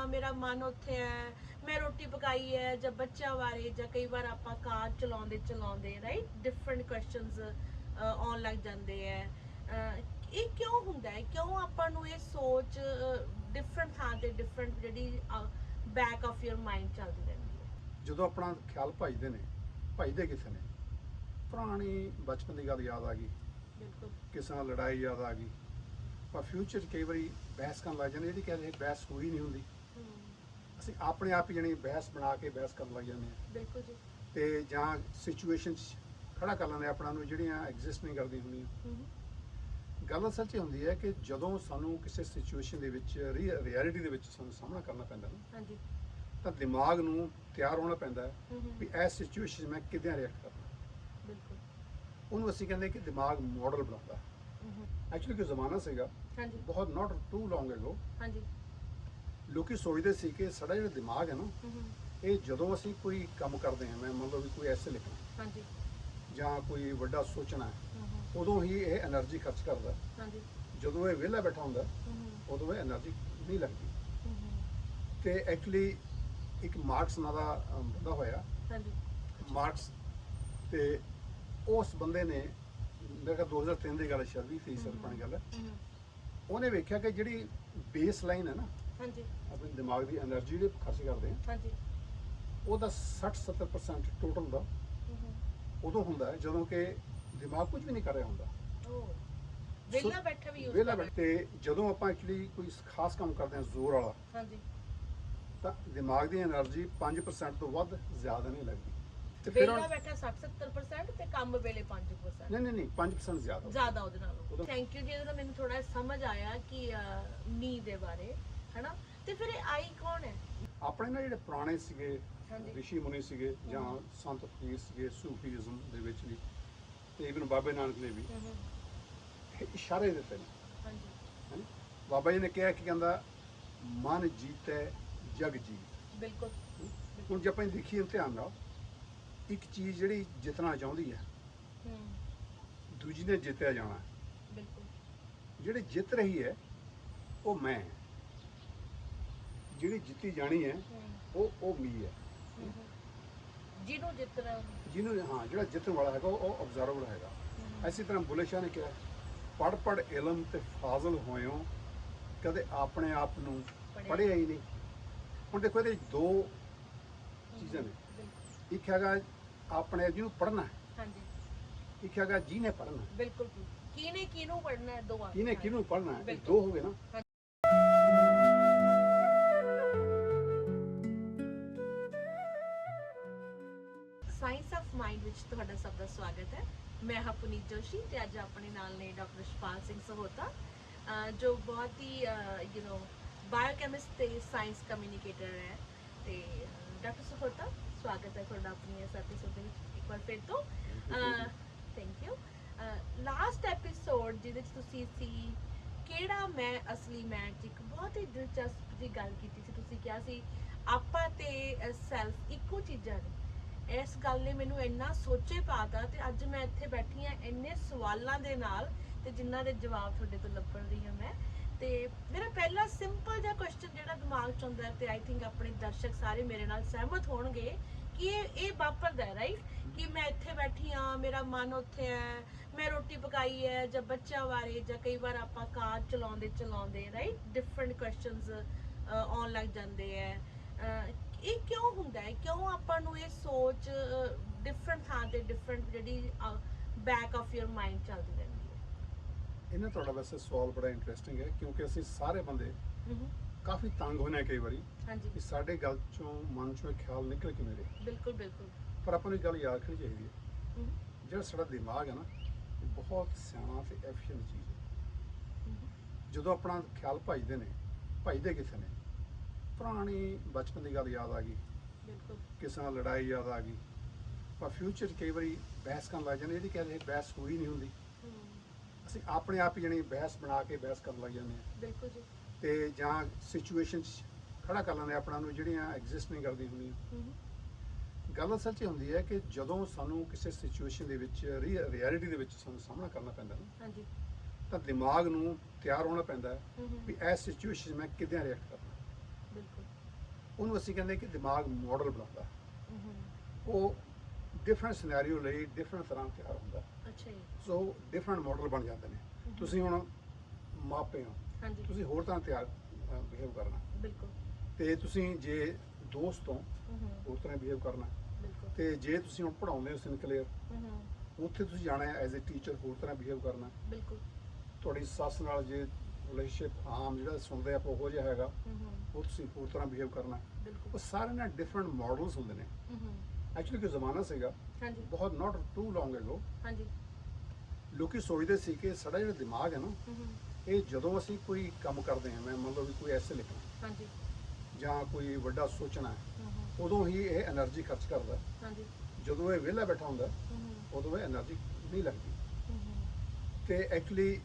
ਹਾਂ ਮੇਰਾ ਮਨ ਉੱਥੇ ਹੈ, ਮੈਂ ਰੋਟੀ ਪਕਾਈ ਹੈ, ਜਾਂ ਬੱਚਿਆਂ ਬਾਰੇ, ਜਾਂ ਕਈ ਵਾਰ ਆਪਾਂ ਕਾਰ ਚਲਾਉਂਦੇ ਚਲਾਉਂਦੇ ਰਾਈਟ ਡਿਫਰੈਂਟ ਕੁਐਸਚਨਸ ਆਉਣ ਲੱਗ ਜਾਂਦੇ ਹੈ। ਇਹ ਕਿਉਂ ਹੁੰਦਾ ਹੈ? ਕਿਉਂ ਆਪਾਂ ਨੂੰ ਇਹ ਸੋਚ ਡਿਫਰੈਂਟ ਥਾਂ ਤੇ ਡਿਫਰੈਂਟ ਜਿਹੜੀ ਬੈਕ ਆਫ ਯੂਰ ਮਾਈਂਡ ਚੱਲਦੀ ਰਹਿੰਦੀ ਹੈ? ਜਦੋਂ ਆਪਣਾ ਖਿਆਲ ਭਜਦੇ ਕਿਸੇ ਨੇ ਪੁਰਾਣੀ ਬਚਪਨ ਦੀ ਗੱਲ ਯਾਦ ਆ ਗਈ, ਬਿਲਕੁਲ ਕਿਸੇ ਨਾਲ ਲੜਾਈ ਯਾਦ ਆ ਗਈ, ਪਰ ਫਿਊਚਰ 'ਚ ਕਈ ਵਾਰੀ ਬਹਿਸ ਕਰਨ ਲੱਗ ਜਾਂਦੇ, ਜਿਹੜੀ ਕਹਿੰਦੇ ਬਹਿਸ ਹੋਈ ਨਹੀਂ ਹੁੰਦੀ, ਅਸੀਂ ਆਪਣੇ ਆਪ ਹੀ ਜਾਣੀ ਬਹਿਸ ਬਣਾ ਕੇ ਬਹਿਸ ਕਰਨ ਲੱਗ ਜਾਂਦੇ ਹਾਂ। ਬਿਲਕੁਲ ਜੀ। ਤੇ ਜਾਂ ਸਿਚੁਏਸ਼ਨ 'ਚ ਖੜਾ ਕਰ ਲੈਂਦੇ ਆਪਣਾ ਨੂੰ ਜਿਹੜੀਆਂ ਐਗਜ਼ਿਸਟ ਨਹੀਂ ਕਰਦੀਆਂ ਹੁੰਦੀਆਂ। ਗੱਲ ਅਸਲ 'ਚ ਹੁੰਦੀ ਹੈ ਕਿ ਜਦੋਂ ਸਾਨੂੰ ਕਿਸੇ ਸਿਚੁਏਸ਼ਨ ਦੇ ਵਿੱਚ ਰਿਐਲਿਟੀ ਦੇ ਵਿੱਚ ਸਾਨੂੰ ਸਾਹਮਣਾ ਕਰਨਾ ਪੈਂਦਾ ਨਾ, ਹਾਂਜੀ ਤਾਂ ਦਿਮਾਗ ਨੂੰ ਤਿਆਰ ਹੋਣਾ ਪੈਂਦਾ ਵੀ ਇਸ ਸਿਚੁਏਸ਼ਨ 'ਚ ਮੈਂ ਕਿੱਦਾਂ ਰਿਐਕਟ ਕਰਨਾ। ਬਿਲਕੁਲ। ਉਹਨੂੰ ਅਸੀਂ ਕਹਿੰਦੇ ਕਿ ਦਿਮਾਗ ਮਾਡਲ ਬਣਾਉਂਦਾ। ਐਕਚੁਅਲੀ ਕੋਈ ਜ਼ਮਾਨਾ ਸੀਗਾ ਹਾਂਜੀ ਬਹੁਤ ਨਾਟ ਟੂ ਲੌਂਗ ਅਗੋ, ਹਾਂਜੀ ਲੋਕੀ ਸੋਚਦੇ ਸੀ ਕਿ ਸਾਡਾ ਜਿਹੜਾ ਦਿਮਾਗ ਹੈ ਨਾ, ਇਹ ਜਦੋਂ ਅਸੀਂ ਕੋਈ ਕੰਮ ਕਰਦੇ ਹਾਂ, ਮੈਂ ਮੰਨ ਲਓ ਵੀ ਕੋਈ ਐਸੇ ਲਿਖਣਾ ਹਾਂਜੀ ਜਾਂ ਕੋਈ ਵੱਡਾ ਸੋਚਣਾ ਹੈ, ਉਦੋਂ ਹੀ ਇਹ ਐਨਰਜੀ ਖਰਚ ਕਰਦਾ। ਹਾਂਜੀ ਜਦੋਂ ਇਹ ਵਿਹਲਾ ਬੈਠਾ ਹੁੰਦਾ ਉਦੋਂ ਇਹ ਐਨਰਜੀ ਨਹੀਂ ਲੱਗਦੀ। ਤੇ ਐਕਚੁਅਲੀ ਇੱਕ ਮਾਰਕਸ ਨਾਂ ਦਾ ਬੰਦਾ ਹੋਇਆ, ਹਾਂਜੀ ਮਾਰਕਸ, ਤੇ ਉਸ ਬੰਦੇ ਨੇ ਮੇਰੇ ਖਿਆਲ 2003 ਦੀ ਗੱਲ, ਸ਼ਾਇਦ 20 ਸਾਲ ਪੁਰਾਣੀ ਗੱਲ ਹੈ, ਉਹਨੇ ਵੇਖਿਆ ਕਿ ਜਿਹੜੀ ਬੇਸ ਲਾਈਨ ਹੈ ਨਾ ਹਾਂਜੀ ਆਪਣੇ ਦਿਮਾਗ ਦੀ ਐਨਰਜੀ ਜਿਹੜੀ ਖਰਚ ਕਰਦੇ ਆ, ਹਾਂਜੀ ਉਹਦਾ 60-70% ਟੋਟਲ ਦਾ ਉਦੋਂ ਹੁੰਦਾ ਹੈ ਜਦੋਂ ਕਿ ਦਿਮਾਗ ਕੁਝ ਵੀ ਨਹੀਂ ਕਰ ਰਿਹਾ ਹੁੰਦਾ, ਵਿਹਲਾ ਬੈਠਾ ਵੀ use ਵਿਹਲਾ ਕਰ ਬੈਠੇ। ਜਦੋਂ ਆਪਾਂ ਐਕਚੁਅਲੀ ਕੋਈ ਖਾਸ ਕੰਮ ਕਰਦੇ ਹਾਂ ਜ਼ੋਰ ਵਾਲਾ, ਹਾਂਜੀ ਤਾਂ ਦਿਮਾਗ ਦੀ ਐਨਰਜੀ 5% ਤੋਂ ਵੱਧ ਜ਼ਿਆਦਾ ਨਹੀਂ ਲੱਗਦੀ। ਤੇ ਫਿਰ ਵਿਹਲਾ ਬੈਠਾ 60-70% ਤੇ ਕੰਮ ਵੇਲੇ 5%। ਨਹੀਂ 5% ਜ਼ਿਆਦਾ ਜ਼ਿਆਦਾ ਉਹਦੇ ਨਾਲੋਂ। ਥੈਂਕ ਯੂ ਜੀ, ਇਹਦਾ ਮੈਨੂੰ ਥੋੜਾ ਸਮਝ ਆਇਆ ਕਿ ਨੀ ਦੇ ਬਾਰੇ, ਹਨਾ। ਤੇ ਫਿਰ ਇਹ ਆਈ ਕੌਣ ਹੈ? ਆਪਣੇ ਨਾ ਜਿਹੜੇ ਪੁਰਾਣੇ ਸੀਗੇ ਹਾਂਜੀ। ਰਿਸ਼ੀ ਮੁਨੀ ਸੀਗੇ ਜਾਂ ਸੰਤ ਫਕੀਰ ਸੀਗੇ ਸੂਫੀਜ਼ਮ ਦੇ ਵਿੱਚ ਵੀ, ਤੇ ਇਵਨ ਬਾਬੇ ਨਾਨਕ ਨੇ ਵੀ ਇਹ ਇਸ਼ਾਰੇ ਦਿੱਤੇ ਨੇ। ਹਾਂਜੀ ਹੈਂ। ਬਾਬਾ ਜੀ ਨੇ ਕਿਹਾ ਕਿ ਕਹਿੰਦਾ ਮਨ ਜੀਤੈ ਜਗ ਜੀਤ। ਬਿਲਕੁਲ। ਹੁਣ ਜੇ ਆਪਾਂ ਦੇਖੀਏ ਧਿਆਨ ਨਾਲ, ਇੱਕ ਚੀਜ਼ ਜਿਹੜੀ ਜਿੱਤਣਾ ਚਾਹੁੰਦੀ ਹੈ, ਦੂਜੀ ਨੇ ਜਿੱਤਿਆ ਜਾਣਾ। ਬਿਲਕੁਲ। ਜਿਹੜੀ ਜਿੱਤ ਰਹੀ ਹੈ ਉਹ ਮੈਂ, ਜਿਹੜੀ ਜਿੱਤੀ ਜਾਣੀ ਹੈ ਉਹ ਮੀ ਹੈ। ਜਿਹਨੂੰ ਜਿੱਤਣਾ, ਹਾਂ, ਜਿਹੜਾ ਜਿੱਤਣ ਵਾਲਾ ਹੈਗਾ ਉਹ ਅਬਜ਼ਰਵਰ ਹੈਗਾ। ਇਸੇ ਤਰ੍ਹਾਂ ਬੁੱਲੇ ਸ਼ਾਹ ਨੇ ਕਿਹਾ, ਪੜ੍ਹ ਪੜ੍ਹ ਇਲਮ ਤੇ ਫਾਜ਼ਲ ਹੋਇਓ, ਕਦੇ ਆਪਣੇ ਆਪ ਨੂੰ ਪੜ੍ਹਿਆ ਹੀ ਨਹੀਂ। ਹੁਣ ਦੇਖੋ ਇਹਦੇ ਦੋ ਚੀਜ਼ਾਂ ਨੇ, ਇੱਕ ਹੈਗਾ ਆਪਣੇ ਜਿਹਨੂੰ ਪੜ੍ਹਨਾ ਹੈ, ਹਾਂਜੀ, ਇੱਕ ਹੈਗਾ ਜਿਹਨੇ ਪੜ੍ਹਨਾ। ਬਿਲਕੁਲ। ਕਿਹਨੇ ਕਿਹਨੂੰ ਪੜ੍ਹਨਾ ਹੈ, ਦੋ ਕਿਹਨੇ ਕਿਹਨੂੰ ਪੜ੍ਹਨਾ ਹੈ, ਇਹ ਦੋ ਹੋ ਗਏ ਨਾ। ਸਾਇੰਸ ਆਫ ਮਾਈਂਡ ਵਿੱਚ ਤੁਹਾਡਾ ਸਭ ਦਾ ਸਵਾਗਤ ਹੈ। ਮੈਂ ਹਾਂ ਪੁਨੀਤ ਜੋਸ਼ੀ, ਤੇ ਅੱਜ ਆਪਣੇ ਨਾਲ ਨੇ ਡਾਕਟਰ ਸ਼ਪਾਲ ਸਿੰਘ ਸਹੋਤਾ, ਜੋ ਬਹੁਤ ਹੀ ਬਾਇਓਕੈਮਿਸਟ ਤੇ ਸਾਇੰਸ ਕਮਿਊਨੀਕੇਟਰ ਹੈ। ਤੇ ਡਾਕਟਰ ਸਹੋਤਾ, ਸਵਾਗਤ ਹੈ ਤੁਹਾਡਾ ਆਪਣੀ ਇਸ ਐਪੀਸੋਡ ਦੇ ਵਿੱਚ ਇੱਕ ਵਾਰ ਫਿਰ ਤੋਂ। Thank you. ਲਾਸਟ ਐਪੀਸੋਡ ਜਿਹਦੇ 'ਚ ਤੁਸੀਂ ਸੀ ਕਿਹੜਾ ਮੈਂ ਅਸਲੀ ਮੈਂ 'ਚ ਇੱਕ ਬਹੁਤ ਹੀ ਦਿਲਚਸਪ ਜਿਹੀ ਗੱਲ ਕੀਤੀ ਸੀ। ਤੁਸੀਂ ਕਿਹਾ ਸੀ ਆਪਾਂ ਤੇ ਸੈਲਫ ਇੱਕੋ ਚੀਜ਼ਾਂ ਨੇ। ਇਸ ਗੱਲ ਨੇ ਮੈਨੂੰ ਇੰਨਾ ਸੋਚੇ ਪਾਤਾ, ਤੇ ਅੱਜ ਮੈਂ ਇੱਥੇ ਬੈਠੀ ਹਾਂ ਇੰਨੇ ਸਵਾਲਾਂ ਦੇ ਨਾਲ, ਤੇ ਜਿਨ੍ਹਾਂ ਦੇ ਜਵਾਬ ਤੁਹਾਡੇ ਤੋਂ ਲੱਭਣ ਰਹੀ ਹਾਂ ਮੈਂ। ਤੇ ਮੇਰਾ ਪਹਿਲਾ ਸਿੰਪਲ ਜਿਹਾ ਕੁਐਸਚਨ ਜਿਹੜਾ ਦਿਮਾਗ 'ਚ ਆਉਂਦਾ, ਤੇ ਆਈ ਥਿੰਕ ਆਪਣੇ ਦਰਸ਼ਕ ਸਾਰੇ ਮੇਰੇ ਨਾਲ ਸਹਿਮਤ ਹੋਣਗੇ ਕਿ ਇਹ ਵਾਪਰਦਾ ਹੈ, ਰਾਈਟ, ਕਿ ਮੈਂ ਇੱਥੇ ਬੈਠੀ ਹਾਂ, ਮੇਰਾ ਮਨ ਉੱਥੇ ਹੈ, ਮੈਂ ਰੋਟੀ ਪਕਾਈ ਹੈ, ਜਾਂ ਬੱਚਿਆਂ ਬਾਰੇ, ਜਾਂ ਕਈ ਵਾਰ ਆਪਾਂ ਕਾਰ ਚਲਾਉਂਦੇ ਚਲਾਉਂਦੇ ਰਾਈਟ ਡਿਫਰੈਂਟ ਕੁਐਸਚਨਸ ਆਉਣ ਲੱਗ ਜਾਂਦੇ ਹੈ। ਇਹ ਕਿਉਂ ਹੁੰਦਾ ਹੈ? ਕਿਉਂ ਆਪਾਂ ਨੂੰ ਇਹ ਸੋਚ ਡਿਫਰੈਂਟ ਥਾਂ ਤੇ ਡਿਫਰੈਂਟ ਜਿਹੜੀ ਬੈਕ ਆਫ ਯੂਰ ਮਾਈਂਡ ਚੱਲਦੀ ਰਹਿੰਦੀ ਹੈ? ਇਹਨਾਂ ਤੁਹਾਡਾ ਵੈਸੇ ਸਵਾਲ ਬੜਾ ਇੰਟਰਸਟਿੰਗ ਹੈ, ਕਿਉਂਕਿ ਅਸੀਂ ਸਾਰੇ ਬੰਦੇ ਕਾਫੀ ਤੰਗ ਹੋਣੇ ਕਈ ਵਾਰੀ ਕਿ ਸਾਡੇ ਗੱਲ ਚੋਂ ਮਨ ਚੋਂ ਖਿਆਲ ਨਿਕਲ ਕਿਵੇਂ ਰਿਹਾ। ਬਿਲਕੁਲ ਬਿਲਕੁਲ। ਪਰ ਆਪਾਂ ਨੂੰ ਇੱਕ ਗੱਲ ਯਾਦ ਰੱਖਣੀ ਚਾਹੀਦੀ ਹੈ, ਜਿਹੜਾ ਸਾਡਾ ਦਿਮਾਗ ਹੈ ਨਾ, ਇਹ ਬਹੁਤ ਸਿਆਣਾ ਤੇ ਐਫੀਸ਼ੀਐਂਟ ਚੀਜ਼ ਹੈ। ਜਦੋਂ ਆਪਣਾ ਖਿਆਲ ਭਜਦੇ ਕਿਸੇ ਨੇ ਪੁਰਾਣੀ ਬਚਪਨ ਦੀ ਗੱਲ ਯਾਦ ਆ ਗਈ, ਬਿਲਕੁਲ ਕਿਸੇ ਨਾਲ ਲੜਾਈ ਯਾਦ ਆ ਗਈ, ਪਰ ਫਿਊਚਰ 'ਚ ਕਈ ਵਾਰੀ ਬਹਿਸ ਕਰਨ ਲੱਗ ਜਾਂਦੇ, ਜਿਹੜੀ ਕਹਿੰਦੇ ਬਹਿਸ ਹੋਈ ਨਹੀਂ ਹੁੰਦੀ, ਅਸੀਂ ਆਪਣੇ ਆਪ ਹੀ ਜਾਣੀ ਬਹਿਸ ਬਣਾ ਕੇ ਬਹਿਸ ਕਰਨ ਲੱਗ ਜਾਂਦੇ ਹਾਂ। ਬਿਲਕੁਲ ਜੀ। ਤੇ ਜਾਂ ਸਿਚੁਏਸ਼ਨ 'ਚ ਖੜਾ ਕਰ ਲੈਂਦੇ ਆਪਣਾ ਨੂੰ ਜਿਹੜੀਆਂ ਐਗਜ਼ਿਸਟ ਨਹੀਂ ਕਰਦੀਆਂ ਹੁੰਦੀਆਂ। ਗੱਲ ਅਸਲ 'ਚ ਹੁੰਦੀ ਹੈ ਕਿ ਜਦੋਂ ਸਾਨੂੰ ਕਿਸੇ ਸਿਚੁਏਸ਼ਨ ਦੇ ਵਿੱਚ ਰਿਐਲਿਟੀ ਦੇ ਵਿੱਚ ਸਾਨੂੰ ਸਾਹਮਣਾ ਕਰਨਾ ਪੈਂਦਾ ਨਾ, ਹਾਂਜੀ ਤਾਂ ਦਿਮਾਗ ਨੂੰ ਤਿਆਰ ਹੋਣਾ ਪੈਂਦਾ ਵੀ ਇਸ ਸਿਚੁਏਸ਼ਨ 'ਚ ਮੈਂ ਕਿੱਦਾਂ ਰਿਐਕਟ ਕਰਨਾ। ਬਿਲਕੁਲ। ਉਹਨੂੰ ਅਸੀਂ ਕਹਿੰਦੇ ਕਿ ਦਿਮਾਗ ਮਾਡਲ ਬਣਾਉਂਦਾ। ਹੂੰ। ਉਹ ਡਿਫਰੈਂਟ ਸਿਨੈਰੀਓ ਲਈ ਡਿਫਰੈਂਟ ਤਰ੍ਹਾਂ ਤਿਆਰ ਹੁੰਦਾ। ਅੱਛਾ ਜੀ। ਸੋ ਡਿਫਰੈਂਟ ਮਾਡਲ ਬਣ ਜਾਂਦੇ ਨੇ। ਤੁਸੀਂ ਹੁਣ ਮਾਪੇ ਹੋ, ਹਾਂਜੀ। ਤੁਸੀਂ ਹੋਰ ਤਰ੍ਹਾਂ ਤਿਆਰ ਬਿਹੇਵ ਕਰਨਾ, ਬਿਲਕੁਲ। ਤੇ ਤੁਸੀਂ ਜੇ ਦੋਸਤ ਹੋ ਹੂੰ। ਹੋਰ ਤਰ੍ਹਾਂ ਬਿਹੇਵ ਕਰਨਾ, ਬਿਲਕੁਲ। ਤੇ ਜੇ ਤੁਸੀਂ ਹੁਣ ਪੜ੍ਹਾਉਂਦੇ ਹੋ ਸਿਨਕਲੇਅਰ, ਹੂੰ। ਉੱਥੇ ਤੁਸੀਂ ਜਾਣਾ ਹੈ ਐਜ਼ ਅ ਟੀਚਰ ਹੋਰ ਤਰ੍ਹਾਂ ਬਿਹੇਵ ਕਰਨਾ। ਬਿਲਕੁਲ। ਤੁਹਾਡੀ ਸੱਸ ਨਾਲ ਜੇ ਰਿਲੇਸ਼ਨਸ਼ਿਪ ਆਮ ਜਿਹੜਾ ਸੁਣਦੇ ਆਪਾਂ ਉਹੋ ਜਿਹਾ ਹੈਗਾ, ਹੂੰ। ਉਹ ਤੁਸੀਂ ਹੋਰ ਤਰ੍ਹਾਂ ਬਿਹੇਵ ਕਰਨਾ। ਬਿਲਕੁਲ। ਉਹ ਸਾਰੇ ਨਾਲ ਡਿਫਰੈਂਟ ਮਾਡਲਸ ਹੁੰਦੇ ਨੇ। ਹੂੰ। ਐਕਚੁਅਲੀ ਕੋਈ ਜ਼ਮਾਨਾ ਸੀਗਾ ਹਾਂਜੀ। ਬਹੁਤ ਨਾਟ ਟੂ ਲੌਂਗ ਅਗੋ, ਹਾਂਜੀ। ਲੋਕੀ ਸੋਚਦੇ ਸੀ ਕਿ ਸਾਡਾ ਜਿਹੜਾ ਦਿਮਾਗ ਹੈ ਨਾ, ਹੂੰ। ਇਹ ਜਦੋਂ ਅਸੀਂ ਕੋਈ ਕੰਮ ਕਰਦੇ ਹਾਂ, ਮੈਂ ਮੰਨ ਲਓ ਵੀ ਕੋਈ ਐਸੇ ਲਿਖਣਾ ਹਾਂਜੀ। ਜਾਂ ਕੋਈ ਵੱਡਾ ਸੋਚਣਾ ਹੈ, ਹੂੰ। ਉਦੋਂ ਹੀ ਇਹ એનર્ਜੀ ਖਰਚ ਕਰਦਾ। ਹਾਂਜੀ। ਜਦੋਂ ਇਹ ਵਿਹਲਾ ਬੈਠਾ ਹੁੰਦਾ, ਹੂੰ। ਉਦੋਂ ਇਹ એનર્ਜੀ ਨਹੀਂ ਲੱਗਦੀ। ਹੂੰ। ਤੇ ਐਕਚੁਅਲੀ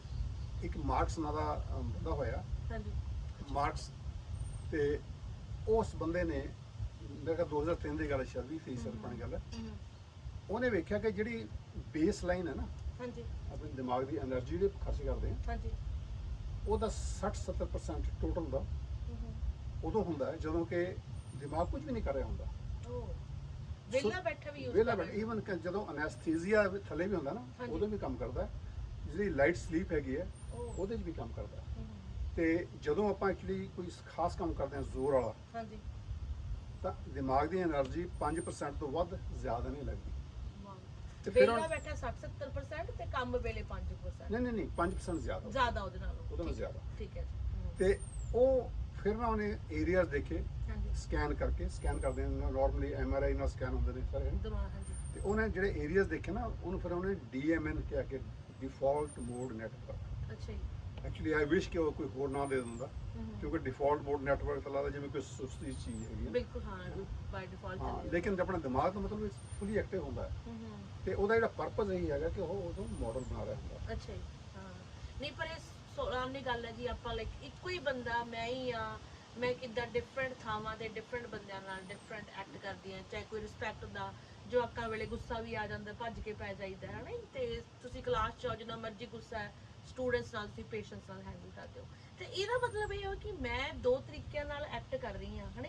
ਇੱਕ ਮਾਰਕਸ ਨਾਂ ਦਾ ਬੰਦਾ ਹੋਇਆ, ਹਾਂਜੀ। ਮਾਰਕਸ, ਤੇ ਉਸ ਬੰਦੇ ਨੇ, ਮੇਰੇ ਖਿਆਲ 2003 ਦੀ ਗੱਲ, ਸ਼ਾਇਦ 20 ਸਾਲ ਪੁਰਾਣੀ ਗੱਲ ਹੈ, ਹੂੰ। ਉਹਨੇ ਵੇਖਿਆ ਕਿ ਜਿਹੜੀ ਬੇਸ ਲਾਈਨ ਹੈ ਨਾ, ਹਾਂਜੀ। ਆਪਣੇ ਦਿਮਾਗ ਦੀ એનર્ਜੀ ਜਿਹੜੇ ਖਰਚ ਕਰਦੇ ਆ, ਹਾਂਜੀ। ਉਹਦਾ 60-70% ਟੋਟਲ ਦਾ ਹੂੰ। ਉਦੋਂ ਹੁੰਦਾ ਹੈ ਜਦੋਂ ਕਿ ਦਿਮਾਗ ਕੁਝ ਵੀ ਨਹੀਂ ਕਰ ਰਿਹਾ ਹੁੰਦਾ। ਉਹ ਵਿਹਲਾ ਬੈਠਾ ਵੀ ਯੂਜ਼ ਵਿਹਲਾ ਬੈਠਾ, ਈਵਨ ਜਦੋਂ ਅਨੈਸਥੀਸੀਆ ਥੱਲੇ ਵੀ ਹੁੰਦਾ ਨਾ, ਹਾਂਜੀ। ਉਦੋਂ ਵੀ ਕੰਮ ਕਰਦਾ ਹੈ। ਜਿਹੜੀ ਲਾਈਟ ਸਲੀਪ ਹੈਗੀ ਹੈ, ਉਹ। ਉਹਦੇ 'ਚ ਵੀ ਕੰਮ ਕਰਦਾ ਹੈ। ਹੂੰ। ਤੇ ਜਦੋਂ ਆਪਾਂ ਐਕਚੁਅਲੀ ਕੋਈ ਖਾਸ ਕੰਮ ਕਰਦੇ ਹਾਂ ਜ਼ੋਰ ਵਾਲਾ, ਹਾਂਜੀ। ਤਾਂ ਦਿਮਾਗ ਦੀ એનર્ਜੀ 5% ਤੋਂ ਵੱਧ ਜ਼ਿਆਦਾ ਨਹੀਂ ਲੱਗਦੀ। ਵਾਹ। ਤੇ ਫਿਰ ਵਿਹਲਾ ਬੈਠਾ 60-70% ਤੇ ਕੰਮ ਵੇਲੇ 5%। ਨਹੀਂ 5% ਜ਼ਿਆਦਾ ਜ਼ਿਆਦਾ ਉਹਦੇ ਨਾਲੋਂ। ਉਹਦੇ ਨਾਲ ਠੀਕ ਹੈ, ਜ਼ਿਆਦਾ। ਠੀਕ ਹੈ ਜੀ। ਹੂੰ। ਤੇ ਉਹ ਫਿਰ ਨਾ ਉਹਨੇ ਏਰੀਆਜ਼ ਦੇਖੇ, ਹਾਂਜੀ। ਸਕੈਨ ਕਰਦੇ ਨੇ, ਨਾਰਮਲੀ MRI ਨਾਲ ਸਕੈਨ ਹੁੰਦੇ ਨੇ ਸਾਰੇ, ਦਿਮਾਗ। ਹਾਂਜੀ। ਤੇ ਉਹਨੇ ਜਿਹੜੇ ਏਰੀਆਜ਼ ਦੇਖੇ ਨਾ, ਉਹਨੂੰ ਫਿਰ ਉਹਨੇ DMN ਕਿਹਾ ਕਿ ਡਿਫਾਲਟ ਮੋਡ ਨੈਟਵਰਕ। ਅੱਛਾ ਜੀ। ਐਕਚੁਅਲੀ ਆਈ ਵਿਸ਼ ਕਿ ਉਹ ਕੋਈ ਹੋਰ ਨਾਂ ਦੇ ਦਿੰਦਾ, ਹੂੰ। ਕਿਉਂਕਿ ਡਿਫਾਲਟ ਮੋਡ ਨੈਟਵਰਕ ਤਾਂ ਲੱਗਦਾ ਜਿਵੇਂ ਕੋਈ ਸੁਸਤੀ ਚੀਜ਼ ਹੈਗੀ ਹੈ। ਬਿਲਕੁਲ ਹਾਂ, ਬਾਈ ਡਿਫਾਲਟ ਹਾਂ, ਚੱਲੇ। ਲੇਕਿਨ ਆਪਣਾ ਦਿਮਾਗ ਦਾ ਮਤਲਬ ਫੁੱਲੀ ਐਕਟਿਵ ਹੁੰਦਾ ਹੈ, ਹੂੰ। ਤੇ ਉਹਦਾ ਜਿਹੜਾ ਪਰਪਸ ਇਹੀ ਹੈਗਾ ਕਿ ਉਹ ਉਦੋਂ ਮਾਡਲ ਬਣਾ ਰਿਹਾ ਹੁੰਦਾ। ਅੱਛਾ ਜੀ। ਹਾਂ। ਨਹੀਂ ਪਰ ਇਹ ਸਾਹਮਣੇ ਗੱਲ ਹੈ ਜੀ, ਆਪਾਂ ਲਾਈਕ ਇੱਕੋ ਹੀ ਬੰਦਾ ਮੈਂ ਹੀ ਆ, ਮੈਂ ਕਿੱਦਾਂ ਡਿਫਰੈਂਟ ਥਾਵਾਂ ਤੇ ਡਿਫਰੈਂਟ ਬੰਦਿਆਂ ਨਾਲ ਡਿਫਰੈਂਟ ਐਕਟ ਕਰਦੀ ਹਾਂ। ਚਾਹੇ ਕੋਈ ਰਿਸਪੈਕਟ ਦਾ ਜਵਾਕਾਂ ਵੇਲੇ ਗੁੱਸਾ ਵੀ ਆ ਜਾਂਦਾ, ਭੱਜ ਕੇ ਪੈ ਜਾਈਦਾ ਹੈ ਨਾ, ਤੇ ਤੁਸੀਂ ਕਲਾਸ 'ਚ ਆਓ ਜਿੰਨਾ ਮਰਜ਼ੀ ਗੁੱਸਾ ਹੈ, ਸਟੂਡੈਂਟਸ ਨਾਲ ਤੁਸੀਂ ਪੇਸ਼ੈਂਸ ਨਾਲ ਹੈਂਡਲ ਕਰਦੇ ਹੋ। ਤੇ ਇਹਦਾ ਮਤਲਬ ਇਹ ਹੈ ਕਿ ਮੈਂ ਦੋ ਤਰੀਕਿਆਂ ਨਾਲ ਐਕਟ ਕਰ ਰਹੀ ਹਾਂ, ਹੈ ਨਾ।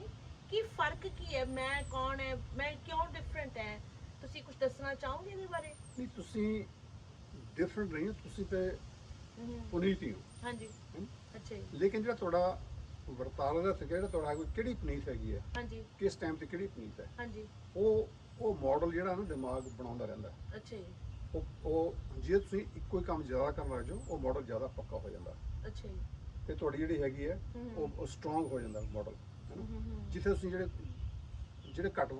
ਕੀ ਫਰਕ ਕੀ ਹੈ, ਮੈਂ ਕੌਣ ਹੈ, ਮੈਂ ਕਿਉਂ ਡਿਫਰੈਂਟ ਹੈ, ਤੁਸੀਂ ਕੁਝ ਦੱਸਣਾ ਚਾਹੋਗੇ ਇਹਦੇ ਬਾਰੇ? ਨਹੀਂ, ਤੁਸੀਂ ਡਿਫਰੈਂਟ ਨਹੀਂ ਹੋ, ਤੁਸੀਂ ਤੇ ਹੂੰ। ਪੁਨੀਤ ਹੀ ਹੋ। ਹਾਂਜੀ। ਹੈਂ? ਅੱਛਾ ਜੀ। ਲੇਕਿਨ ਜਿਹੜਾ ਤੁਹਾਡਾ ਵਰਤਾਰਾ ਦਾ ਜਿਹੜਾ ਤੁਹਾਡਾ ਕੋਈ ਕਿਹੜੀ ਪੁਨੀਤ ਹੈਗੀ ਹੈ, ਹਾਂਜੀ। ਕਿਸ ਟਾਈਮ ਤੇ ਕਿਹੜੀ ਪੁਨੀਤ ਹੈ, ਹਾਂਜੀ। ਉਹ ਮਾਡਲ ਜਿਹੜਾ ਨਾ ਦਿਮਾਗ ਬਣਾਉਂਦਾ ਰਹਿੰਦਾ। ਅੱਛਾ ਜੀ। ਉਹ ਜੇ ਤੁਸੀਂ ਇੱਕੋ ਹੀ ਕੰਮ ਜ਼ਿਆਦਾ ਕਰਨ ਲੱਗ ਜਾਓ, ਉਹ ਮਾਡਲ ਜ਼ਿਆਦਾ ਪੱਕਾ ਹੋ ਜਾਂਦਾ, ਅੱਛਾ ਜੀ। ਤੇ ਤੁਹਾਡੀ ਜਿਹੜੀ ਹੈਗੀ ਹੈ ਉਹ ਸਟਰੋਂਗ ਹੋ ਜਾਂਦਾ ਮਾਡਲ, ਹੈ ਨਾ। ਜਿੱਥੇ ਤੁਸੀਂ ਜਿਹੜੇ ਘੱਟ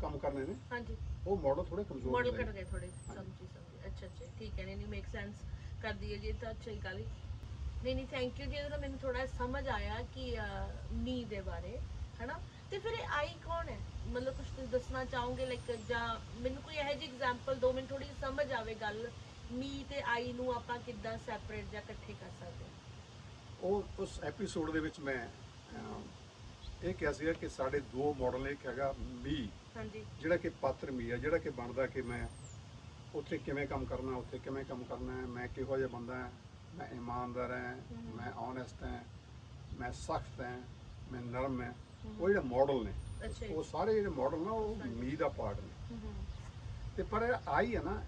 ਕੰਮ ਕਰਨੇ ਨੇ, ਹਾਂਜੀ। ਉਹ ਮਾਡਲ ਥੋੜੇ ਕਮਜ਼ੋਰ ਮਾਡਲ ਹੁੰਦੇ ਕੱਟ ਨੇ। ਗਏ ਥੋੜੇ, ਸਮਝੀ। ਅੱਛਾ ਅੱਛਾ, ਠੀਕ ਹੈ। ਨਹੀਂ ਮੇਕ ਸੈਂਸ ਕਰਦੀ ਹੈ ਜੀ, ਤਾਂ ਅੱਛੀ ਗੱਲ ਹੀ। ਨਹੀਂ ਥੈਂਕ ਯੂ ਜੀ, ਇਹਦਾ ਮੈਨੂੰ ਥੋੜਾ ਸਮਝ ਆਇਆ ਕਿ ਮੀ ਦੇ ਬਾਰੇ, ਹੈਨਾ। ਤੇ ਫਿਰ ਇਹ ਆਈ ਕੌਣ ਹੈ, ਮਤਲਬ ਕੁਝ ਤੁਸੀਂ ਦੱਸਣਾ ਚਾਹੋਗੇ ਲਾਈਕ, ਜਾਂ ਮੈਨੂੰ ਕੋਈ ਇਹੋ ਜਿਹੀ ਐਗਜ਼ਾਮਪਲ ਦਿਓ, ਮੈਨੂੰ ਥੋੜੀ ਸਮਝ ਆਵੇ ਗੱਲ, ਮੀ ਤੇ ਆਈ ਨੂੰ ਆਪਾਂ ਕਿੱਦਾਂ ਸੈਪਰੇਟ ਜਾਂ ਇਕੱਠੇ ਕਰ ਸਕਦੇ ਹਾਂ। ਉਸ ਐਪੀਸੋਡ ਦੇ ਵਿੱਚ ਮੈਂ ਇਹ ਕਿਹਾ ਸੀਗਾ ਕਿ ਸਾਡੇ ਦੋ ਮਾਡਲ ਨੇ, ਇੱਕ ਹੈਗਾ ਮੀ, ਹਾਂਜੀ। ਜਿਹੜਾ ਕਿ ਪਾਤਰ ਮੀ ਹੈ, ਜਿਹੜਾ ਕਿ ਬਣਦਾ ਕਿ ਮੈਂ ਉੱਥੇ ਕਿਵੇਂ ਕੰਮ ਕਰਨਾ, ਉੱਥੇ ਕਿਵੇਂ ਕੰਮ ਕਰਨਾ ਹੈ, ਮੈਂ ਕਿਹੋ ਜਿਹਾ ਬੰਦਾ ਹਾਂ, ਮੈਂ ਇਮਾਨਦਾਰ ਹਾਂ, ਮੈਂ ਓਨੈਸਟ ਹਾਂ, ਮੈਂ ਸਖਤ ਹਾਂ, ਮੈਂ ਨਰਮ ਹਾਂ। ਉਹ ਜਿਹੜੇ ਮਾਡਲ ਨੇ, ਉਹ ਸਾਰੇ ਜਿਹੜੇ ਮਾਡਲ ਨਾ, ਉਹ ਮੀ ਦਾ ਪਾਰਟ ਨੇ। ਤੇ ਪਰ ਆਈ ਹੈ ਨਾ,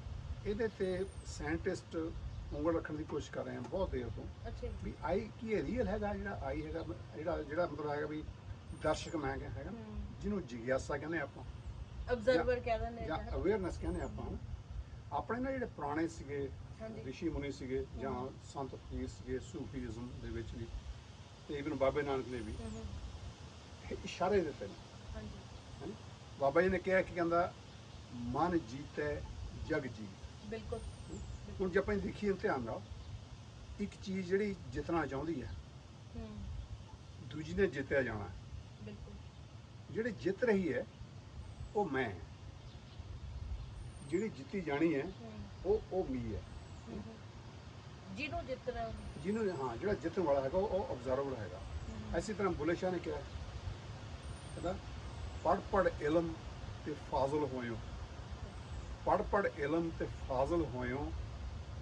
ਇਹਦੇ ਤੇ ਸਾਇੰਟਿਸਟ ਉਂਗਲ ਰੱਖਣ ਦੀ ਕੋਸ਼ਿਸ਼ ਕਰ ਰਹੇ ਹਨ ਬਹੁਤ ਦੇਰ ਤੋਂ, ਵੀ ਆਈ ਕੀ ਇਹ ਰੀਅਲ ਹੈਗਾ, ਜਿਹੜਾ ਆਈ ਹੈਗਾ, ਜਿਹੜਾ ਮਤਲਬ ਹੈਗਾ ਵੀ ਦਰਸ਼ਕ ਮੈਂ ਹੈਗਾ, ਜਿਹਨੂੰ ਜਿਗਿਆਸਾ ਕਹਿੰਦੇ ਆਪਾਂ, ਅਬਜ਼ਰਵਰ ਕਹਿੰਦੇ ਨੇ, ਜਾਂ ਅਵੇਅਰਨੈਸ ਕਹਿੰਦੇ ਆਪਾਂ। ਆਪਣੇ ਨਾ ਜਿਹੜੇ ਪੁਰਾਣੇ ਸੀਗੇ ਰਿਸ਼ੀ ਮੁਨੀ ਸੀਗੇ, ਜਾਂ ਸੰਤ ਫਕੀਰ ਸੀਗੇ ਸੂਫੀਜ਼ਮ ਦੇ ਵਿੱਚ ਵੀ, ਤੇ ਇਵਨ ਬਾਬੇ ਨਾਨਕ ਨੇ ਵੀ ਇਸ਼ਾਰੇ ਦਿੱਤੇ ਨੇ। ਬਾਬਾ ਜੀ ਨੇ ਕਿਹਾ ਕਿ ਕਹਿੰਦਾ ਮਨ ਜੀਤੈ ਜਗ ਜੀਤ। ਬਿਲਕੁਲ। ਹੁਣ ਜੇ ਆਪਾਂ ਦੇਖੀਏ ਧਿਆਨ ਨਾਲ, ਇੱਕ ਚੀਜ਼ ਜਿਹੜੀ ਜਿੱਤਣਾ ਚਾਹੁੰਦੀ ਹੈ, ਦੂਜੀ ਨੇ ਜਿੱਤਿਆ ਜਾਣਾ। ਜਿਹੜੀ ਜਿੱਤ ਰਹੀ ਹੈ ਉਹ ਮੈਂ, ਜਿਹੜੀ ਜਿੱਤੀ ਜਾਣੀ ਹੈ ਉਹ ਮੀ ਹੈ। ਜਿਹਨੂੰ ਜਿੱਤਣਾ, ਹਾਂ, ਜਿਹੜਾ ਜਿੱਤਣ ਵਾਲਾ ਹੈਗਾ ਉਹ ਅਬਜ਼ਰਵਰ ਹੈਗਾ। ਇਸੇ ਤਰ੍ਹਾਂ ਬੁੱਲੇ ਸ਼ਾਹ ਨੇ ਕਿਹਾ, ਕਹਿੰਦਾ ਪੜ੍ਹ ਪੜ੍ਹ ਇਲਮ ਤੇ ਫਾਜ਼ਲ ਹੋਇਓ, ਪੜ੍ਹ ਪੜ੍ਹ ਇਲਮ ਤੇ ਫਾਜ਼ਲ ਹੋਇਓ,